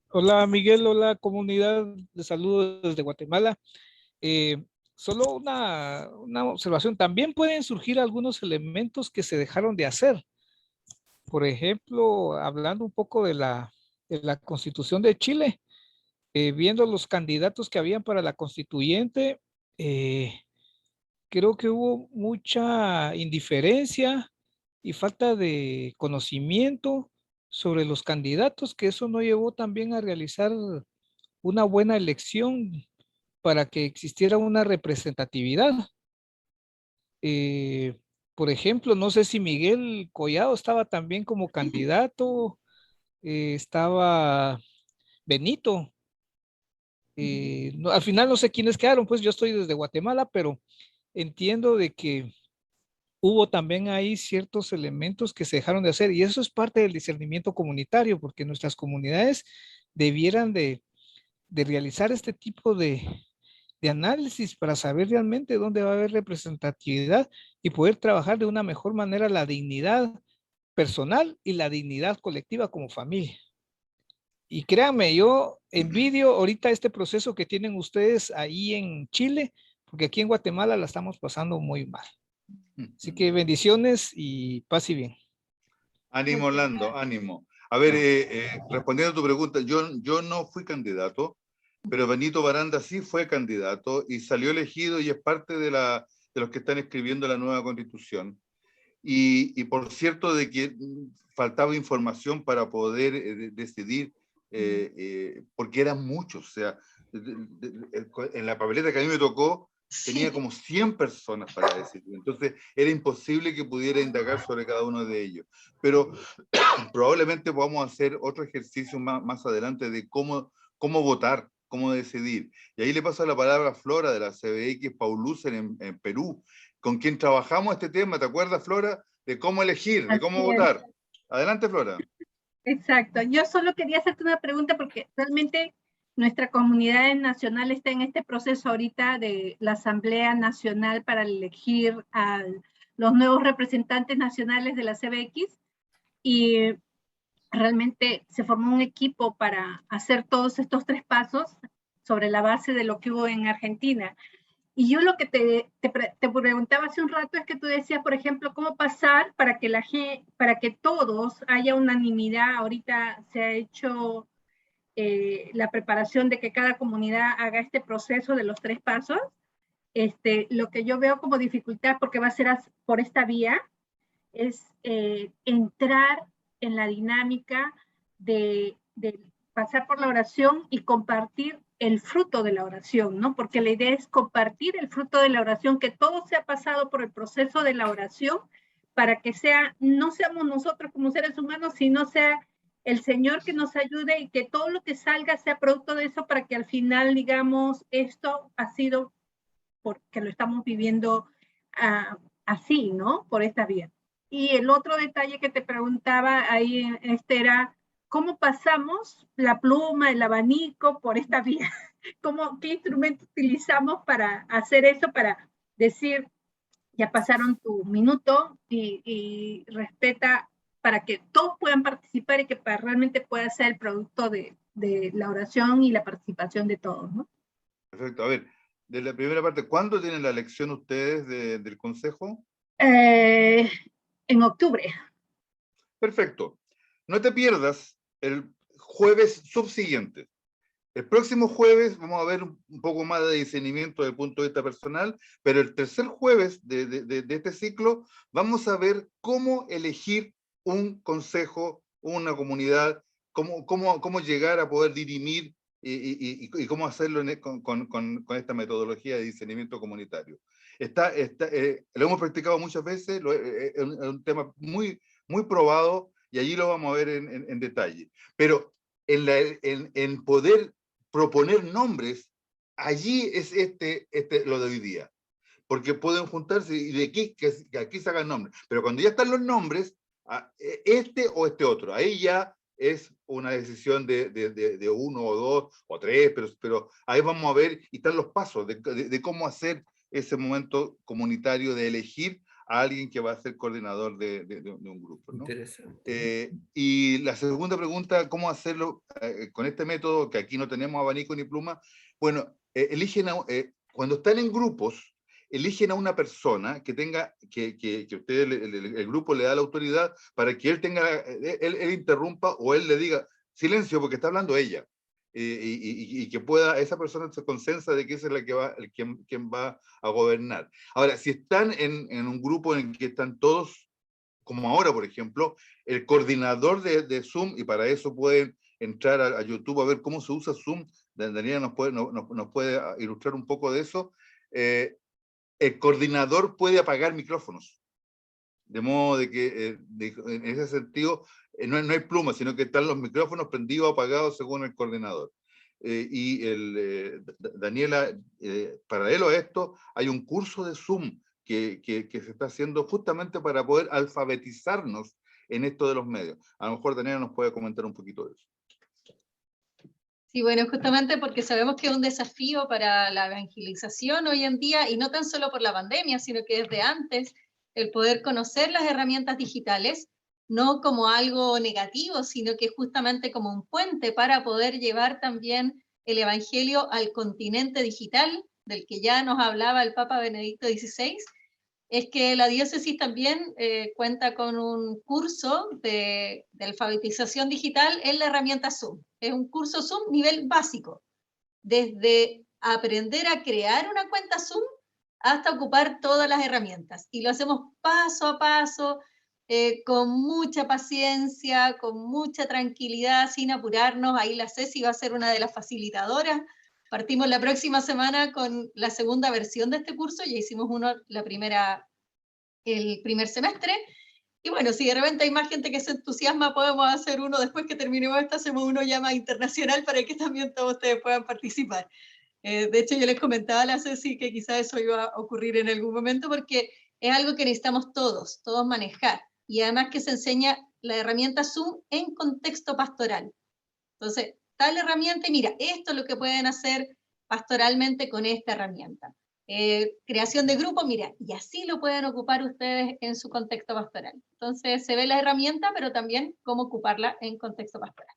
Hola Miguel, hola comunidad, de saludos desde Guatemala. Solo una observación, también pueden surgir algunos elementos que se dejaron de hacer. Por ejemplo, hablando un poco de la Constitución de Chile, viendo los candidatos que habían para la constituyente, creo que hubo mucha indiferencia y falta de conocimiento sobre los candidatos, que eso no llevó también a realizar una buena elección para que existiera una representatividad. por ejemplo, no sé si Miguel Collado estaba también como candidato, estaba Benito. Al final no sé quiénes quedaron, pues yo estoy desde Guatemala, pero entiendo de que hubo también ahí ciertos elementos que se dejaron de hacer y eso es parte del discernimiento comunitario, porque nuestras comunidades debieran de realizar este tipo de análisis para saber realmente dónde va a haber representatividad y poder trabajar de una mejor manera la dignidad personal y la dignidad colectiva como familia. Y créanme, yo envidio ahorita este proceso que tienen ustedes ahí en Chile, porque aquí en Guatemala la estamos pasando muy mal. Así que bendiciones y paz y bien. Ánimo, Muchas Orlando, gracias. ánimo. A ver, respondiendo a tu pregunta, yo no fui candidato, pero Benito Baranda sí fue candidato y salió elegido y es parte de los que están escribiendo la nueva constitución. Y por cierto de que faltaba información para poder decidir, porque eran muchos, o sea, en la papeleta que a mí me tocó, tenía como 100 personas para decidir, entonces era imposible que pudiera indagar sobre cada uno de ellos. Pero probablemente podamos hacer otro ejercicio más adelante de cómo votar, cómo decidir. Y ahí le paso la palabra a Flora de la CBX Paulusen en Perú, con quien trabajamos este tema, ¿te acuerdas, Flora? De cómo elegir, de cómo Así es. votar. Adelante, Flora. Exacto. Yo solo quería hacerte una pregunta porque realmente nuestra comunidad nacional está en este proceso ahorita de la Asamblea Nacional para elegir a los nuevos representantes nacionales de la CBX y realmente se formó un equipo para hacer todos estos 3 pasos sobre la base de lo que hubo en Argentina. Y yo lo que te preguntaba hace un rato es que tú decías, por ejemplo, cómo pasar para que para que todos haya unanimidad. Ahorita se ha hecho la preparación de que cada comunidad haga este proceso de los 3 pasos. Lo que yo veo como dificultad, porque va a ser por esta vía, es entrar en la dinámica de pasar por la oración y compartir el fruto de la oración, ¿no? Porque la idea es compartir el fruto de la oración, que todo se ha pasado por el proceso de la oración para que no seamos nosotros como seres humanos, sino sea el Señor que nos ayude y que todo lo que salga sea producto de eso para que al final digamos, esto ha sido porque lo estamos viviendo así, ¿no? Por esta vía. Y el otro detalle que te preguntaba ahí, era, ¿cómo pasamos la pluma, el abanico por esta vía? ¿Qué instrumento utilizamos para hacer eso, para decir, ya pasaron tu minuto y respeta para que todos puedan participar y que realmente pueda ser el producto de la oración y la participación de todos, ¿no? Perfecto. A ver, de la primera parte, ¿cuándo tienen la elección ustedes del Consejo? En octubre. Perfecto. No te pierdas el jueves subsiguiente. El próximo jueves vamos a ver un poco más de discernimiento desde el punto de vista personal, pero el tercer jueves de este ciclo vamos a ver cómo elegir un consejo, una comunidad, cómo llegar a poder dirimir y cómo hacerlo con esta metodología de discernimiento comunitario. Lo hemos practicado muchas veces, es un tema muy, muy probado y allí lo vamos a ver en detalle. Pero en poder proponer nombres, allí es lo de hoy día. Porque pueden juntarse y de aquí sacan nombres. Pero cuando ya están los nombres, este o este otro, ahí ya es una decisión de uno o dos o tres, pero ahí vamos a ver y están los pasos de cómo hacer ese momento comunitario de elegir a alguien que va a ser coordinador de un grupo, ¿no? Interesante. Y la segunda pregunta, ¿cómo hacerlo con este método, que aquí no tenemos abanico ni pluma? Bueno, cuando están en grupos, eligen a una persona que tenga, que usted, el grupo le da la autoridad para que él tenga, él interrumpa o él le diga, silencio, porque está hablando ella. Y que pueda, esa persona se consensa de que esa es la que va, quien va a gobernar. Ahora, si están en un grupo en el que están todos, como ahora, por ejemplo, el coordinador de Zoom, y para eso pueden entrar a YouTube a ver cómo se usa Zoom, Daniela nos puede ilustrar un poco de eso. El coordinador puede apagar micrófonos. De modo de que en ese sentido no hay plumas, sino que están los micrófonos prendidos o apagados según el coordinador. Daniela, paralelo a esto, hay un curso de Zoom que se está haciendo justamente para poder alfabetizarnos en esto de los medios. A lo mejor Daniela nos puede comentar un poquito de eso. Sí, bueno, justamente porque sabemos que es un desafío para la evangelización hoy en día, y no tan solo por la pandemia, sino que desde antes, el poder conocer las herramientas digitales, no como algo negativo, sino que justamente como un puente para poder llevar también el evangelio al continente digital, del que ya nos hablaba el Papa Benedicto XVI. Es que la diócesis también cuenta con un curso de alfabetización digital en la herramienta Zoom. Es un curso Zoom nivel básico, desde aprender a crear una cuenta Zoom hasta ocupar todas las herramientas. Y lo hacemos paso a paso, con mucha paciencia, con mucha tranquilidad, sin apurarnos. Ahí la Ceci va a ser una de las facilitadoras. Partimos la próxima semana con la segunda versión de este curso, ya hicimos el primer semestre, y bueno, si de repente hay más gente que se entusiasma, podemos hacer uno después que terminemos esto, hacemos uno ya más internacional para que también todos ustedes puedan participar. De hecho, yo les comentaba a la Ceci que quizás eso iba a ocurrir en algún momento, porque es algo que necesitamos todos manejar, y además que se enseña la herramienta Zoom en contexto pastoral. Entonces, tal herramienta, y mira, esto es lo que pueden hacer pastoralmente con esta herramienta. Creación de grupo, mira, y así lo pueden ocupar ustedes en su contexto pastoral. Entonces, se ve la herramienta, pero también cómo ocuparla en contexto pastoral.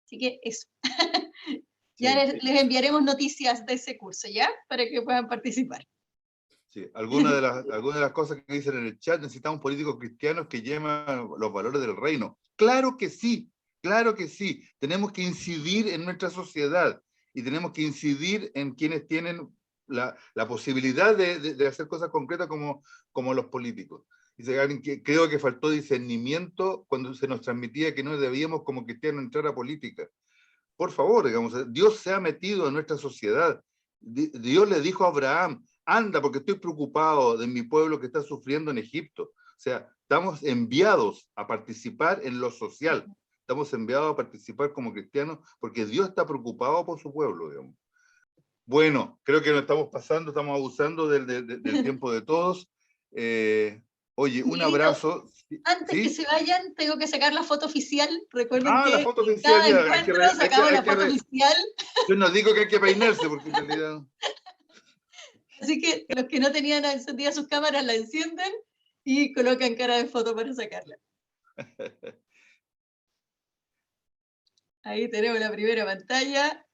Así que eso. Ya Sí. les enviaremos noticias de ese curso, ¿ya? Para que puedan participar. Sí. Algunas de las cosas que dicen en el chat: necesitamos políticos cristianos que lleven los valores del reino. Claro que sí, claro que sí. Tenemos que incidir en nuestra sociedad y tenemos que incidir en quienes tienen la posibilidad de hacer cosas concretas como los políticos. Dice alguien que creo que faltó discernimiento cuando se nos transmitía que no debíamos como cristianos entrar a política. Por favor, digamos, Dios se ha metido en nuestra sociedad. Dios le dijo a Abraham: anda, porque estoy preocupado de mi pueblo que está sufriendo en Egipto. O sea, estamos enviados a participar en lo social. Estamos enviados a participar como cristianos porque Dios está preocupado por su pueblo, digamos. Bueno, creo que nos estamos pasando, estamos abusando del tiempo de todos. Oye, un abrazo. Antes que se vayan, tengo que sacar la foto oficial. Recuerden que la foto en oficial, cada ya, encuentro sacamos la foto oficial. Yo no digo que hay que peinarse, porque en realidad... Así que los que no tenían encendidas sus cámaras la encienden y colocan cara de foto para sacarla. Ahí tenemos la primera pantalla.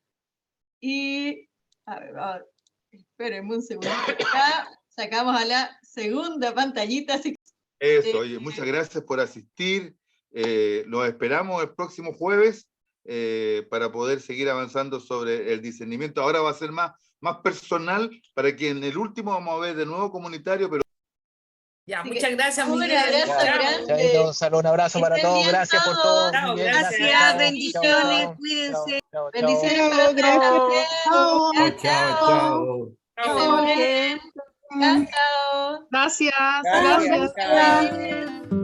Y, a ver, vamos, espérenme un segundo. Acá sacamos a la segunda pantallita. Así eso, oye, muchas gracias por asistir. Los esperamos el próximo jueves para poder seguir avanzando sobre el discernimiento. Ahora va a ser más personal, para que en el último vamos a ver de nuevo comunitario, pero... Ya, muchas gracias, un Miguel. abrazo grande. Un abrazo para todos. Gracias por todo. Chao, Miguel, gracias. Bendiciones, cuídense. Bendiciones para ustedes. Chao. Chao. Chao. Chao. Gracias. Gracias. Chao.